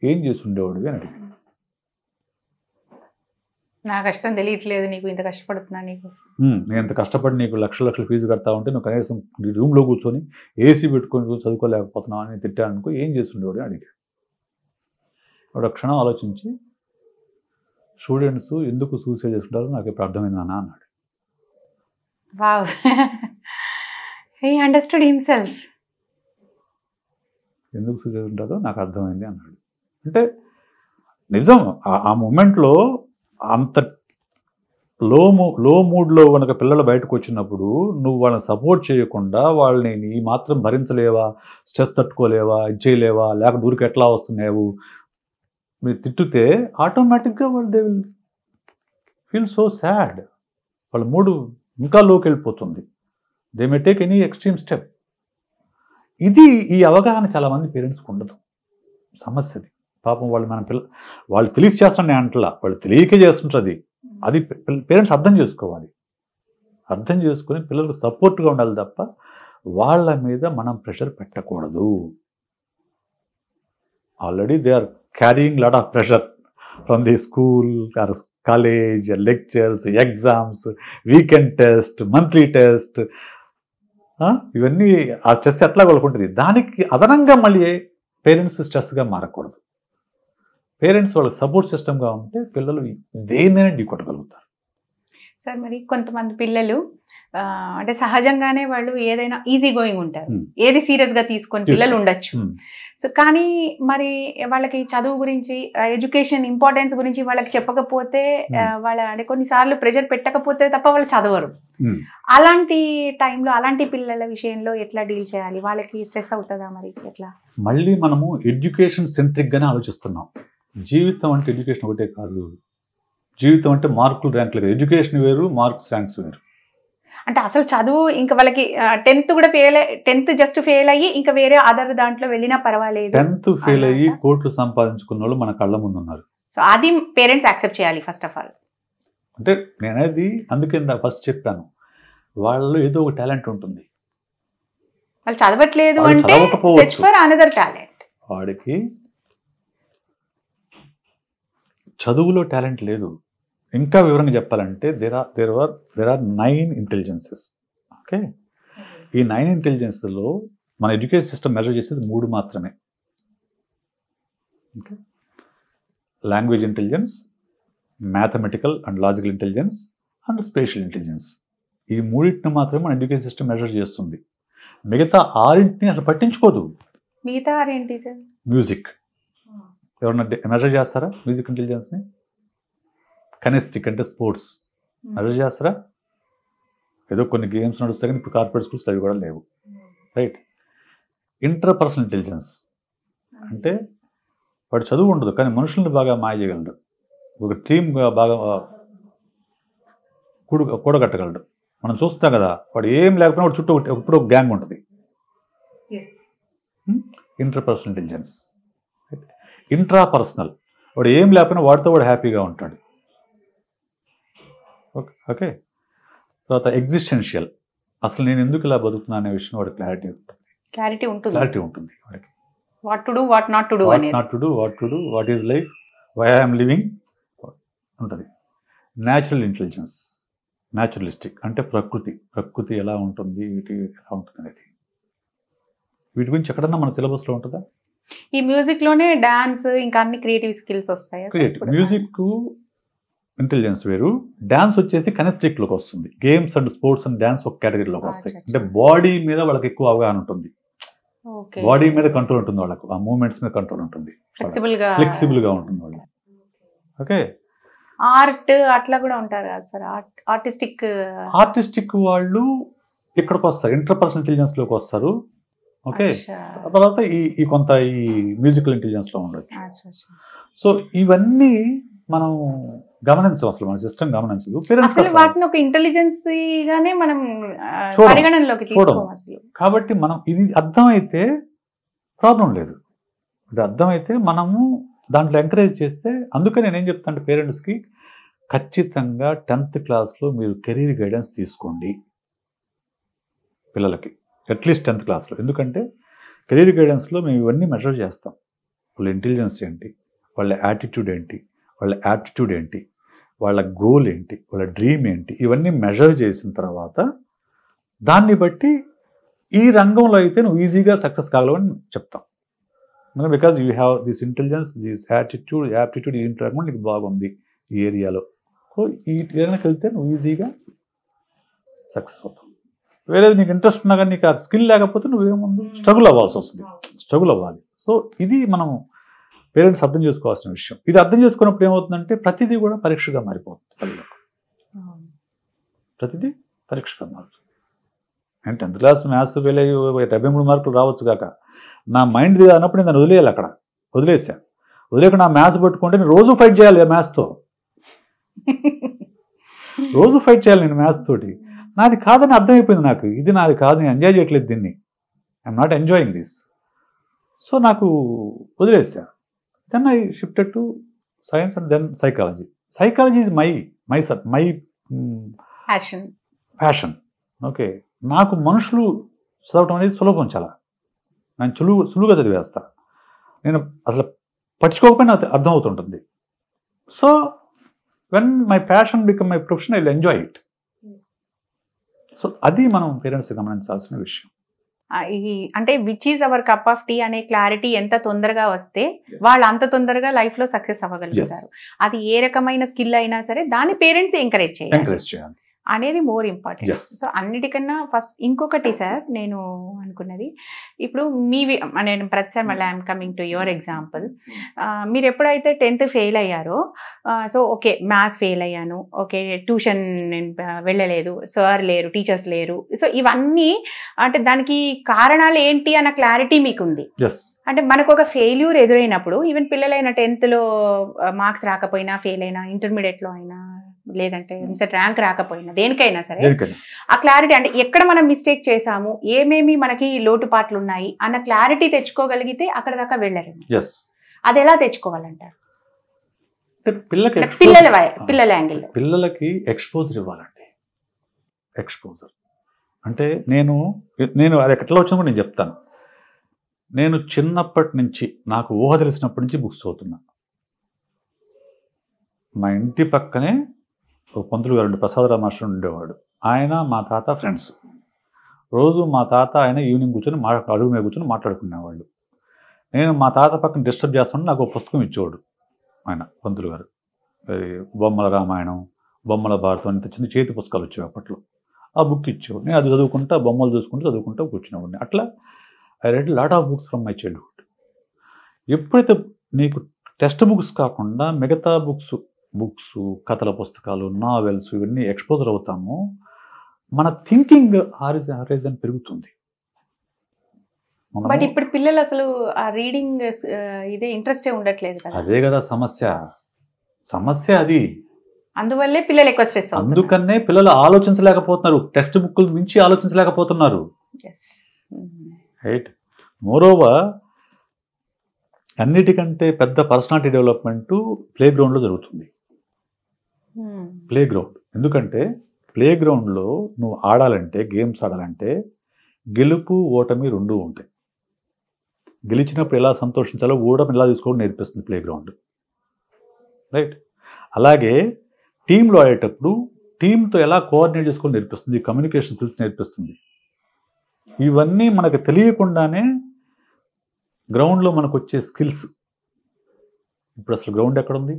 ఏం చేసి ఉండేవాడివి అని అడిగాను. నా కష్టం తెలియట్లేదు నీకు, ఇంత కష్టపడుతున్నా నీకోసం, నేను ఇంత కష్టపడి నీకు లక్షల ఫీజు కడతా ఉంటే నువ్వు కనీసం నీ రూమ్లో కూర్చొని ఏసీ పెట్టుకొని చదువుకోలేకపోతున్నావు అని తిట్టాను అనుకో, ఏం చేసి ఉండేవాడు అని అడిగాడు. వాడు క్షణం ఆలోచించి స్టూడెంట్స్ ఎందుకు సూసైడ్ చేసుకుంటారో నాకు ఇప్పుడు అర్థమైంది నాన్న అన్నాడు. Wow, he understood himself. ఎందుకు సూసైడ్ ఉంటారో నాకు అర్థమైంది అన్నాడు. అంటే నిజం, ఆ మూమెంట్లో అంత లో మూడ్లో కనుక పిల్లలు బయటకు వచ్చినప్పుడు నువ్వు వాళ్ళని సపోర్ట్ చేయకుండా వాళ్ళని ఈ మాత్రం భరించలేవా, స్ట్రెస్ తట్టుకోలేవా, ఇది చేయలేవా, లేక దూరికి ఎట్లా వస్తున్నావు మీరు తిట్టితే ఆటోమేటిక్గా వాళ్ళు they will feel so sad, వాళ్ళ మూడు ఇంకా లోకి వెళ్ళిపోతుంది, they may take any extreme step. ఇది ఈ అవగాహన చాలామంది పేరెంట్స్కి ఉండదు, సమస్యది. పాపం వాళ్ళు వాళ్ళు తెలిసి చేస్తాను నేను అంటలా, వాళ్ళు తెలియకే చేస్తుంటారు. అది పేరెంట్స్ అర్థం చేసుకోవాలి, అర్థం చేసుకొని పిల్లలకు సపోర్ట్గా ఉండాలి తప్ప వాళ్ళ మీద మనం ప్రెషర్ పెట్టకూడదు. Already they are carrying lot of pressure from the school or college, lectures, exams, weekend test, monthly test, ఇవన్నీ ఆ స్ట్రెస్ ఎట్లా కొలుకుంటుంది. దానికి అదనంగా మళ్ళీ పేరెంట్స్ స్ట్రెస్గా మారకూడదు. పేరెంట్స్ వాళ్ళ సపోర్ట్ సిస్టమ్గా ఉంటే పిల్లలు దేన్నైనా ఢీకొట్టగలుగుతారు. సార్ మరి కొంతమంది పిల్లలు అంటే సహజంగానే వాళ్ళు ఏదైనా ఈజీ గోయింగ్ ఉంటారు, ఏది సీరియస్గా తీసుకొని పిల్లలు ఉండొచ్చు. సో కానీ మరి వాళ్ళకి చదువు గురించి, ఎడ్యుకేషన్ ఇంపార్టెన్స్ గురించి వాళ్ళకి చెప్పకపోతే, వాళ్ళ అంటే కొన్నిసార్లు ప్రెషర్ పెట్టకపోతే తప్ప వాళ్ళు చదవరు. అలాంటి టైంలో అలాంటి పిల్లల విషయంలో ఎట్లా డీల్ చేయాలి, వాళ్ళకి స్ట్రెస్ అవుతుందా మరి ఎట్లా? మళ్ళీ మనము ఎడ్యుకేషన్ సెంట్రిక్గానే ఆలోచిస్తున్నాం. జీవితం అంటే ఎడ్యుకేషన్ ఒకటే కాదు, జీవితం అంటే మార్కులు ర్యాంకులు వేరు, ఎడ్యుకేషన్ వేరు, మార్క్స్ ర్యాంక్స్ వేరు. అంటే అసలు చదువు ఇంకా వాళ్ళకి 10th కూడా టెన్త్ జస్ట్ ఫెయిల్ అయ్యి ఇంకా వేరే అదర్ దాంట్లో వెళ్ళినా పర్వాలేదు, 10th ఫెయిల్ అయ్యి కోట్లు సంపాదించుకున్న వాళ్ళు మన కళ్ళ ముందు ఉన్నారు. సో అది పేరెంట్స్ యాక్సెప్ట్ చేయాలి ఫస్ట్ ఆఫ్ ఆల్. అంటే నేనేది అందుకే ఫస్ట్ చెప్పాను, వాళ్ళలో ఏదో ఒక టాలెంట్ ఉంటుంది, వాళ్ళు చదవట్లేదు అంటే సెర్చ్ ఫర్ అనదర్ టాలెంట్. వాడికి చదువులో టాలెంట్ లేదు. ఇంకా వివరంగా చెప్పాలంటే దేర్ ఆర్ 9 ఇంటెలిజెన్సెస్. ఓకే, ఈ 9 ఇంటెలిజెన్స్లో మన ఎడ్యుకేషన్ సిస్టమ్ మెజర్ చేసేది 3 మాత్రమే. Okay, language intelligence, mathematical and logical intelligence and spatial intelligence. ఈ 3టిని మాత్రమే మన ఎడ్యుకేషన్ సిస్టమ్ మెజర్ చేస్తుంది. మిగతా 6టిని అసలు పట్టించుకోదు. మిగతా 6 ఏంటి సార్? మ్యూజిక్ ఎవరన్నా మెజర్ చేస్తారా? మ్యూజిక్ ఇంటెలిజెన్స్ని. కెనెస్టిక్ అంటే స్పోర్ట్స్ మెజర్ చేస్తారా? ఏదో కొన్ని గేమ్స్ నడుస్తాయి కానీ ఇప్పుడు కార్పొరేట్ స్కూల్స్ అవి కూడా లేవు. రైట్. ఇంటర్పర్సనల్ ఇంటెలిజెన్స్ అంటే వాడు చదువు ఉండదు కానీ మనుషుల్ని బాగా మాయ చేయగలడు, ఒక టీమ్గా బాగా కూడగట్టగలడు. మనం చూస్తాం కదా, వాడు ఏం లేకపోయినా వాడు చుట్టూ ఎప్పుడు ఒక గ్యాంగ్ ఉంటుంది. Interpersonal intelligence. ఇంట్రాపర్సనల్, వాడు ఏం లేకపోయినా వాడితో వాడు హ్యాపీగా ఉంటాడు. ఓకే. తర్వాత ఎగ్జిస్టెన్షియల్, అసలు నేను ఎందుకు ఇలా బతుకుతున్నా అనే విషయం వాడికి క్లారిటీ ఉంటుంది వాడికి. What to do, what not to do, what is life, why I'm living ఉంటుంది. న్యాచురల్ ఇంటెలిజెన్స్, న్యాచురలిస్టిక్ అంటే ప్రకృతి ఎలా ఉంటుంది, వీటి ఎలా ఉంటుంది అనేది. వీటి గురించి ఎక్కడన్నా మన సిలబస్లో ఉంటుందా? ఈ మ్యూజిక్ లోనే డాన్స్ ఇంకా అన్ని క్రియేటివ్ స్కిల్స్ వస్తాయి. మ్యూజిక్ ఇంటెలిజెన్స్ వేరు, డాన్స్ వచ్చేసి కనెస్టిక్ లోకి వస్తుంది. Games and sports and dance ఒక కేటగిరీలోకి వస్తాయి. అంటే బాడీ మీద వాళ్ళకి ఎక్కువ అవగాహన ఉంటుంది, బాడీ మీద కంట్రోల్ ఉంటుంది వాళ్ళకు, ఆ మూవ్మెంట్స్ మీద కంట్రోల్ ఉంటుంది, ఫ్లెక్సిబుల్ గా ఉంటుంది వాళ్ళు. ఓకే, ఆర్ట్ అట్లా కూడా ఉంటారు కదా సార్, ఆర్టిస్టిక్ వాళ్ళు ఇక్కడికి వస్తారు, ఇంటర్పర్సనల్ ఇంటెలిజెన్స్ లోకి వస్తారు. ఓకే, తర్వాత ఈ కొంత ఈ మ్యూజికల్ ఇంటెలిజెన్స్ లో ఉండొచ్చు. సో ఇవన్నీ మనం గమనించం, అసలు మన సిస్టమ్ గమనించదు. వాటిని ఒక ఇంటెలిజెన్స్ గానే మనం పరిగణనలోకి తీసుకోం అసలు. కాబట్టి మనం ఇది అర్థమైతే ప్రాబ్లం లేదు, ఇది అర్థమైతే మనము దాంట్లో ఎంకరేజ్ చేస్తే. అందుకని నేను ఏం చెప్తాను పేరెంట్స్కి, ఖచ్చితంగా 10th క్లాస్లో మీరు కెరీర్ గైడెన్స్ తీసుకోండి పిల్లలకి, అట్లీస్ట్ 10th క్లాస్లో. ఎందుకంటే కెరీర్ గైడెన్స్లో మేము ఇవన్నీ మెజర్ చేస్తాం. వాళ్ళ ఇంటెలిజెన్స్ ఏంటి, వాళ్ళ యాటిట్యూడ్ ఏంటి, వాళ్ళ యాప్టిట్యూడ్ ఏంటి, వాళ్ళ గోల్ ఏంటి, వాళ్ళ డ్రీమ్ ఏంటి, ఇవన్నీ మెజర్ చేసిన తర్వాత దాన్ని బట్టి ఈ రంగంలో అయితే నువ్వు ఈజీగా సక్సెస్ కాగలవని చెప్తాం. Because you have this intelligence, this aptitude, ఈ రంగం నీకు బాగుంది ఈ ఏరియాలో, సో ఈ ఏరియాకి వెళ్తే నువ్వు ఈజీగా సక్సెస్ అవుతావు. వేరేది నీకు ఇంట్రెస్ట్ ఉన్నా కానీ నీకు ఆ స్కిల్ లేకపోతే నువ్వేముంది స్ట్రగుల్ అవ్వాల్సి వస్తుంది, స్ట్రగుల్ అవ్వాలి. సో ఇది మనం పేరెంట్స్ అర్థం చేసుకోవాల్సిన విషయం. ఇది అర్థం చేసుకున్నప్పుడు ఏమవుతుందంటే ప్రతిదీ కూడా పరీక్షగా మారిపోతుంది పిల్లలకు, ప్రతిదీ పరీక్షగా మారుతుంది. నేను 10th క్లాస్ మ్యాథ్స్ ఫెయిల్ అయ్యి 73 మార్కులు రావచ్చు కాక, నా మైండ్ అన్నప్పుడు నేను వదిలేయాలి, అక్కడ వదిలేసాను. వదిలేక నా మ్యాథ్స్ పట్టుకుంటే నేను రోజు ఫైట్ చేయాలి మ్యాథ్స్తో, రోజు ఫైట్ చేయాలి నేను మ్యాథ్స్ తోటి. నాది కాదని అర్థమైపోయింది నాకు, ఇది నాది కాదు, నేను ఎంజాయ్ చేయట్లేదు దీన్ని, I'm not enjoying this. So నాకు వదిలేసా. Then I shifted to science and then psychology. Psychology is my passion. Okay, నాకు మనుషులు చదవటం అనేది సులభం, చాలా నేను సులువుగా చదివేస్తా. నేను అసలు పట్టించుకోకపోయినా అర్థమవుతుంటుంది. So when my passion become my profession, I will enjoy it. So అది మనం పేరెంట్స్ గమనించాల్సిన విషయం. అంటే which is our cup of tea అనే క్లారిటీ ఎంత తొందరగా వస్తే వాళ్ళు అంత తొందరగా లైఫ్ లో సక్సెస్ అవ్వగలుగుతారు. అది ఏ రకమైన స్కిల్ అయినా సరే దాన్ని పేరెంట్స్ ఎంకరేజ్ చేయాలి అనేది మోర్ ఇంపార్టెంట్. సో అన్నిటికన్నా ఫస్ట్ ఇంకొకటి సార్ నేను అనుకున్నది, ఇప్పుడు నేను ప్రతిసారి మళ్ళీ I'm coming to your example. మీరు ఎప్పుడైతే 10th ఫెయిల్ అయ్యారో, సో ఓకే మ్యాథ్స్ ఫెయిల్ అయ్యాను, ఓకే ట్యూషన్ నేను వెళ్ళలేదు, సార్ లేరు, టీచర్స్ లేరు, సో ఇవన్నీ అంటే దానికి కారణాలు ఏంటి అన్న క్లారిటీ మీకుంది. అంటే మనకు ఒక ఫెయిల్యూర్ ఎదురైనప్పుడు ఈవెన్ పిల్లలైన 10thలో మార్క్స్ రాకపోయినా, ఫెయిల్ అయినా, ఇంటర్మీడియట్లో అయినా, లేదంటే ఎంసెట్ ర్యాంక్ రాకపోయినా, దేనికైనా సరే ఆ క్లారిటీ, అంటే ఎక్కడ మనం మిస్టేక్ చేసాము, ఏమేమి మనకి లోటుపాట్లు ఉన్నాయి అన్న క్లారిటీ తెచ్చుకోగలిగితే అక్కడ దాకా వెళ్ళరు. అది ఎలా తెచ్చుకోవాలంటారు? పిల్లల యాంగిల్ పిల్లలకి ఎక్స్పోజర్ ఇవ్వాలండి. ఎక్స్పోజర్ అంటే నేను అది ఎట్లా వచ్చినా కూడా నేను చెప్తాను. నేను చిన్నప్పటి నుంచి, నాకు ఊహ తెలిసినప్పటి నుంచి బుక్స్ చదువుతున్నా. మా ఇంటి పక్కనే పంతులు గారు ప్రసాదరావు మాస్టర్ ఉండేవాడు. ఆయన మా తాత ఫ్రెండ్స్. రోజు మా తాత ఆయన ఈవినింగ్ కూర్చొని అడుగు మీద కూర్చొని మాట్లాడుకునేవాళ్ళు. నేను మా తాత పక్కన డిస్టర్బ్ చేస్తుంటే నాకు ఒక పుస్తకం ఇచ్చేవాడు ఆయన పంతులు గారు. బొమ్మల రామాయణం, బొమ్మల భారతం, ఇంత చిన్న చేతి పుస్తకాలు వచ్చేవి అప్పట్లో. ఆ బుక్ ఇచ్చేవాడు. నేను అది చదువుకుంటా, బొమ్మలు చదువుకుంటా కూర్చునేవాడిని. అట్లా I read lot of books from my childhood. ఎప్పుడైతే నీకు టెక్స్ట్ బుక్స్ కాకుండా మిగతా బుక్స్, కథల పుస్తకాలు, నావెల్స్, ఇవన్నీ ఎక్స్పోజర్ అవుతాము, మన థింకింగ్ హారిజన్ పెరుగుతుంది. బట్ ఇప్పుడు పిల్లలు అసలు ఆ రీడింగ్ ఇదే ఇంట్రెస్టే ఉండట్లేదు కదా. అదే కదా సమస్య అది. అందువల్లే పిల్లలు ఎక్కువ స్ట్రెస్ అవుతున్నారు. అందుకనే పిల్లలు ఆలోచించలేకపోతున్నారు, టెక్స్ట్ బుక్లు మించి ఆలోచించలేకపోతున్నారు. రైట్. మోరోవర్ అన్నిటికంటే పెద్ద పర్సనాలిటీ డెవలప్మెంట్ ప్లే గ్రౌండ్లో జరుగుతుంది. Play ground. ఎందుకంటే ప్లే గ్రౌండ్లో నువ్వు ఆడాలంటే, గేమ్స్ ఆడాలంటే గెలుపు ఓటమి రెండూ ఉంటాయి. గెలిచినప్పుడు ఎలా సంతోషించాలో, ఓటమి ఎలా తీసుకోవడం నేర్పిస్తుంది ప్లే గ్రౌండ్. రైట్. అలాగే టీంలో ఆడేటప్పుడు టీంతో ఎలా కోఆర్డినేట్ చేసుకోవడం నేర్పిస్తుంది, కమ్యూనికేషన్ స్కిల్స్ నేర్పిస్తుంది. ఇవన్నీ మనకు తెలియకుండానే గ్రౌండ్లో మనకు వచ్చే స్కిల్స్, ఇప్పుడు అసలు గ్రౌండ్ ఎక్కడ ఉంది?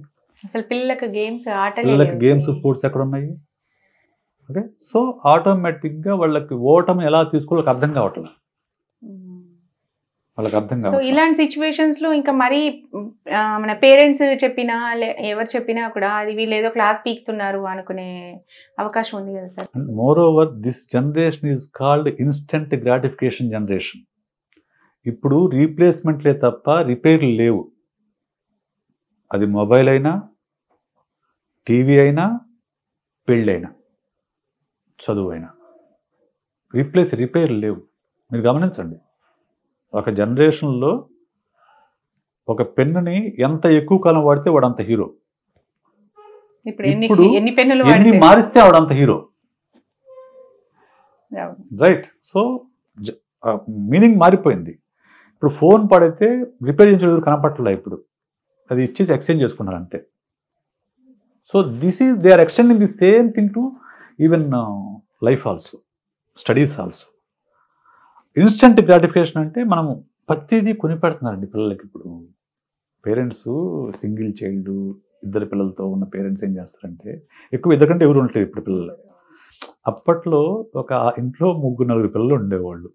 అసలు పిల్లలకు గేమ్స్ పిల్లలకి గేమ్స్ స్పోర్ట్స్ ఎక్కడ ఉన్నాయి? ఓకే, సో ఆటోమేటిక్గా వాళ్ళకి ఓటమి ఎలా తీసుకోవాలో అర్థం కావట్లేదు, వాళ్ళకి అర్థం సో కావట్లేదు. ఇలాంటి సిచ్యువేషన్స్ లో ఇంకా మరి మన పేరెంట్స్ చెప్పినా ఎవరు చెప్పినా కూడా అది వీళ్ళు ఏదో క్లాస్ పీకుతున్నారు అనుకునే అవకాశం ఉంది కదా sir. And more over this generation is called instant gratification generation. ఇప్పుడు రీప్లేస్మెంట్లే తప్ప రిపేర్లు లేవు. అది మొబైల్ అయినా, టీవీ అయినా, పెళ్ళైనా, చదువు అయినా, రిపేర్లు లేవు. మీరు గమనించండి, ఒక జనరేషన్లో ఒక పెన్నుని ఎంత ఎక్కువ కాలం వాడితే వాడు అంత హీరో. ఇప్పుడు ఎన్ని మారిస్తే వాడంత హీరో. రైట్, సో మీనింగ్ మారిపోయింది. ఇప్పుడు ఫోన్ పడితే రిపేర్ చేయించడం కనపట్లే, ఇప్పుడు అది ఇచ్చేసి ఎక్స్చేంజ్ చేసుకున్నారు అంతే. So they are extending the same thing to even life also, studies also. Instant gratification అంటే మనము ప్రతిదీ కొనిపెడుతున్నారండి పిల్లలకి. ఇప్పుడు పేరెంట్స్ సింగిల్ చైల్డ్, ఇద్దరు పిల్లలతో ఉన్న పేరెంట్స్ ఏం చేస్తారంటే, ఎక్కువ ఇద్దరికంటే ఎవరు ఉండలేదు ఇప్పుడు పిల్లలు. అప్పట్లో ఒక ఇంట్లో 3-4 పిల్లలు ఉండేవాళ్ళు.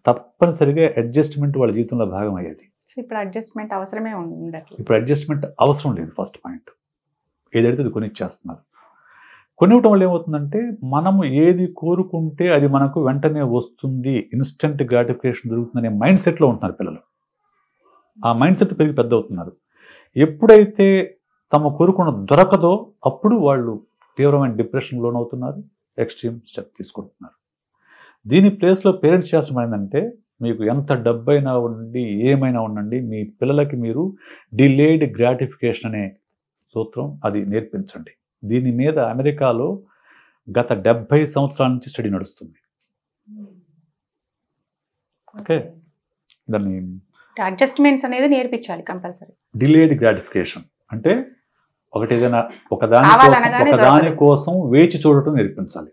తప్పనిసరిగా అడ్జస్ట్మెంట్ వాళ్ళ జీవితంలో భాగం అయ్యేది. ఇప్పుడు అడ్జస్ట్మెంట్ అవసరమే ఉండట్లేదు. ఇప్పుడు అడ్జస్ట్మెంట్ అవసరం లేదు. ఫస్ట్ పాయింట్, ఏదైతే అది కొనిచ్చేస్తున్నారు. కొనివ్వటం వల్ల ఏమవుతుందంటే, మనము ఏది కోరుకుంటే అది మనకు వెంటనే వస్తుంది, ఇన్స్టెంట్ గ్రాటిఫికేషన్ దొరుకుతుందనే మైండ్ సెట్లో ఉంటున్నారు పిల్లలు. ఆ మైండ్ సెట్ పెరిగి పెద్ద అవుతున్నారు. ఎప్పుడైతే తమ కోరుకున్న దొరకదో అప్పుడు వాళ్ళు తీవ్రమైన డిప్రెషన్ లోనవుతున్నారు, ఎక్స్ట్రీమ్ స్టెప్ తీసుకుంటున్నారు. దీని ప్లేస్లో పేరెంట్స్ చేస్తాం ఏంటంటే, మీకు ఎంత డబ్బైనా ఉండండి, ఏమైనా ఉండండి, మీ పిల్లలకి మీరు డిలేడ్ గ్రాటిఫికేషన్ అనే సూత్రం అది నేర్పించండి. దీని మీద అమెరికాలో గత 70 సంవత్సరాల నుంచి స్టడీ నడుస్తుంది. ఓకే, దాన్ని అడ్జస్ట్మెంట్స్ అనేది నేర్పించాలి కంపల్సరీ. డిలేడ్ గ్రాటిఫికేషన్ అంటే ఒకటి ఏదైనా ఒకదాని కోసం వేచి చూడటం నేర్పించాలి.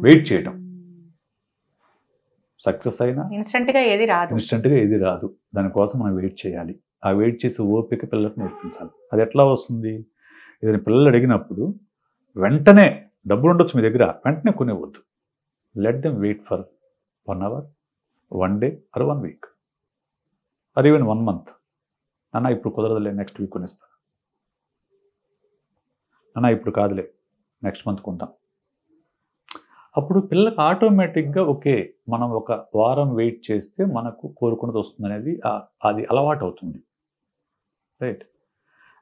వెయిట్ చేయటం, సక్సెస్ అయినా ఇన్స్టెంట్గా ఏది రాదు, దానికోసం మనం వెయిట్ చేయాలి. ఆ వెయిట్ చేసి ఓపిక పిల్లలకు నేర్పించాలి. అది ఎట్లా వస్తుంది? ఏదైనా పిల్లలు అడిగినప్పుడు వెంటనే డబ్బులు ఉండొచ్చు మీ దగ్గర, వెంటనే కొనివ్వద్దు. Let them wait for 1 hour, 1 day or 1 week or even 1 month. నాన్న ఇప్పుడు కుదరదులే, నెక్స్ట్ వీక్ కొనిస్తా. నాన్న ఇప్పుడు కాదులే, నెక్స్ట్ మంత్ కొంటాం. అప్పుడు పిల్లలకు ఆటోమేటిక్గా ఓకే, మనం ఒక వారం వెయిట్ చేస్తే మనకు కోరుకున్నది వస్తుంది అనేది అది అలవాటు అవుతుంది. రైట్,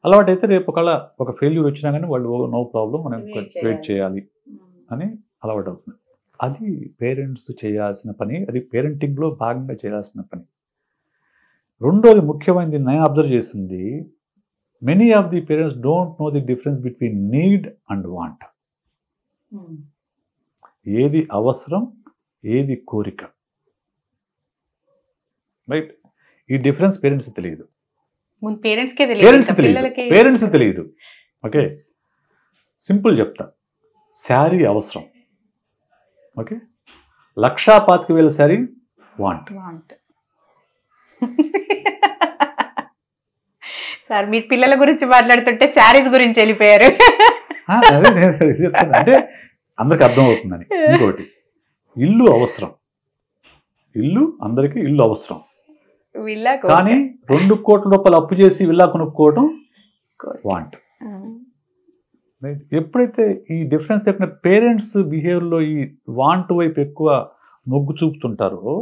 అలవాటు అయితే రేపు ఒక ఫెయిల్యూర్ వచ్చినా కానీ వాళ్ళు నో ప్రాబ్లం, మనం వెయిట్ చేయాలి అని అలవాటు అవుతుంది. అది పేరెంట్స్ చేయాల్సిన పని, అది పేరెంటింగ్లో భాగంగా చేయాల్సిన పని. రెండోది ముఖ్యమైనది నేను అబ్జర్వ్ చేసింది, many of the parents don't know the difference between need and want. ఏది అవసరం, ఏది కోరిక. రైట్, ఈ డిఫరెన్స్ పేరెంట్స్ తెలియదు. పేరెంట్స్ తెలియదు. ఓకే, సింపుల్ చెప్తా, శారీ అవసరం. Okay, 1,25,000 sari want. సార్ మీరు పిల్లల గురించి మాట్లాడుతుంటే శారీస్ గురించి వెళ్ళిపోయారు. అంటే అందరికి అర్థం అవుతుందని. ఇంకోటి, ఇల్లు అవసరం, అందరికీ ఇల్లు అవసరం. కానీ 2 కోట్ల రూపాయలు అప్పు చేసి విల్లా కొనుక్కోవడం వాంట్. ఎప్పుడైతే ఈ డిఫరెన్స్ చెప్పిన పేరెంట్స్ బిహేవియర్లో ఈ వాంట్ వైపు ఎక్కువ మొగ్గు చూపుతుంటారో,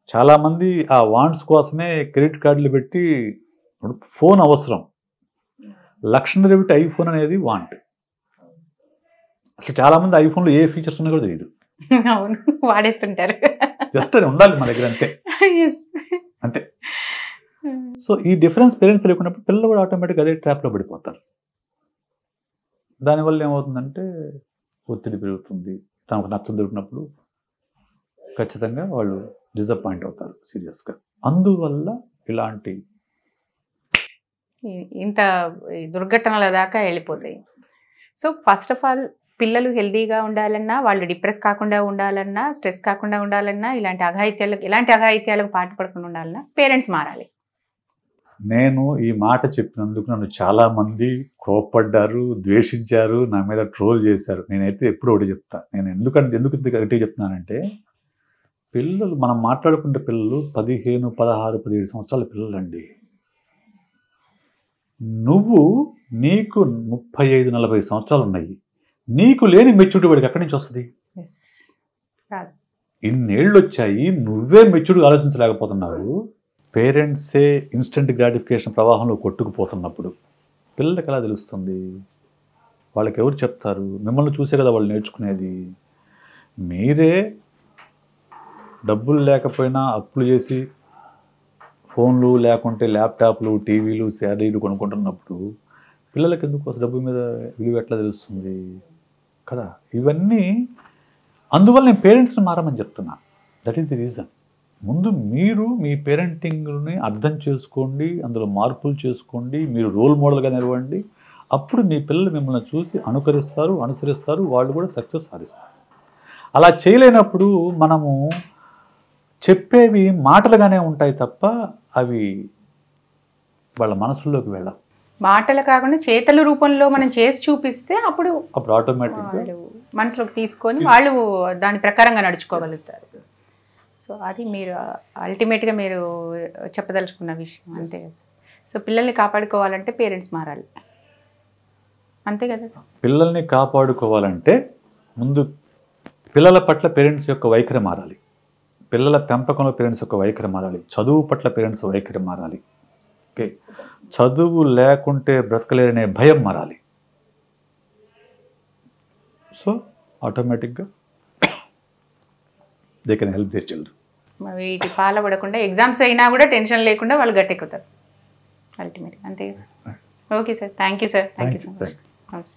చాలామంది ఆ వాంట్స్ కోసమే క్రెడిట్ కార్డులు పెట్టి, ఫోన్ అవసరం, లక్షన్నర పెట్టి ఐఫోన్ అనేది వాంట్. అసలు చాలామంది ఐఫోన్లో ఏ ఫీచర్స్ ఉన్నాయో కూడా తెలియదు, వాడేస్తుంటారు. జస్ట్ అది ఉండాలి మన దగ్గర అంతే. అంతే. సో ఈ డిఫరెన్స్ పేరెంట్స్ తెలియకున్నప్పుడు పిల్లలు కూడా ఆటోమేటిక్గా అదే ట్రాప్లో పడిపోతారు. దానివల్ల ఏమవుతుందంటే ఒత్తిడి పెరుగుతుంది. తమకు నచ్చ దొరికినప్పుడు ఖచ్చితంగా వాళ్ళు డిసప్పాయింట్ అవుతారు సీరియస్గా. అందువల్ల ఇలాంటి ఇంత దుర్ఘటనల దాకా వెళ్ళిపోతాయి. సో ఫస్ట్ ఆఫ్ ఆల్ పిల్లలు హెల్దీగా ఉండాలన్నా, వాళ్ళు డిప్రెస్ కాకుండా ఉండాలన్నా, స్ట్రెస్ కాకుండా ఉండాలన్నా, ఎలాంటి అఘాయిత్యాలకు పాటుపడకుండా ఉండాలన్నా పేరెంట్స్ మారాలి. నేను ఈ మాట చెప్పినందుకు నన్ను చాలా మంది కోప్పడ్డారు, ద్వేషించారు, నా మీద ట్రోల్ చేశారు. నేనైతే ఎప్పుడు ఒకటి చెప్తా. నేను ఎందుకు గట్టిగా చెప్తున్నానంటే, పిల్లలు మనం మాట్లాడుకుంటే పిల్లలు 15, 16, 17 సంవత్సరాల పిల్లలండి. నీకు 35, 40 సంవత్సరాలు ఉన్నాయి. నీకు లేని మెచ్యూరిటీ వాడికి ఎక్కడి నుంచి వస్తుంది? ఇన్నేళ్ళు వచ్చాయి, నువ్వే మెచ్యూరిటీ ఆలోచించలేకపోతున్నావు. పేరెంట్సే ఇన్స్టెంట్ గ్రాటిఫికేషన్ ప్రవాహంలో కొట్టుకుపోతున్నప్పుడు పిల్లలకి ఎలా తెలుస్తుంది? వాళ్ళకి ఎవరు చెప్తారు? మిమ్మల్ని చూసే కదా వాళ్ళు నేర్చుకునేది. మీరే డబ్బులు లేకపోయినా అప్పులు చేసి ఫోన్లు లేకుంటే ల్యాప్టాప్లు, టీవీలు, శారీలు కొనుక్కుంటున్నప్పుడు పిల్లలకి ఎందుకు అసలు డబ్బు మీద విలువ ఎట్లా తెలుస్తుంది కదా? ఇవన్నీ అందువల్ల నేను పేరెంట్స్ని మారమని చెప్తున్నా. That is the reason. ముందు మీరు మీ పేరెంటింగ్ని అర్థం చేసుకోండి, అందులో మార్పులు చేసుకోండి, మీరు రోల్ మోడల్గా నిలవండి. అప్పుడు మీ పిల్లలు మిమ్మల్ని చూసి అనుసరిస్తారు, వాళ్ళు కూడా సక్సెస్ సాధిస్తారు. అలా చేయలేనప్పుడు మనము చెప్పేవి మాటలుగానే ఉంటాయి తప్ప అవి వాళ్ళ మనసుల్లోకి వెళ్ళవు. మాటలు కాకుండా చేతల రూపంలో మనం చేసి చూపిస్తే అప్పుడు ఆటోమేటిక్గా మనసులోకి తీసుకొని వాళ్ళు దాని ప్రకారంగా నడుచుకోగలుగుతారు. సో అది మీరు అల్టిమేట్గా మీరు చెప్పదలుచుకున్న విషయం అంతే కదా సార్. సో పిల్లల్ని కాపాడుకోవాలంటే పేరెంట్స్ మారాలి, అంతే కదా సార్. పిల్లల్ని కాపాడుకోవాలంటే ముందు పిల్లల పట్ల పేరెంట్స్ యొక్క వైఖరి మారాలి, పిల్లల పెంపకంలో పేరెంట్స్ యొక్క వైఖరి మారాలి, చదువు పట్ల పేరెంట్స్ వైఖరి మారాలి. ఓకే, చదువు లేకుంటే బ్రతకలేరనే భయం మారాలి. సో ఆటోమేటిక్గా they can help their children. వీటి పాల్పడకుండా ఎగ్జామ్స్ అయినా కూడా టెన్షన్ లేకుండా వాళ్ళు గట్టెక్కుతారు అల్టిమేట్గా, అంతే sir. Okay sir, thank you sir, thank you so much.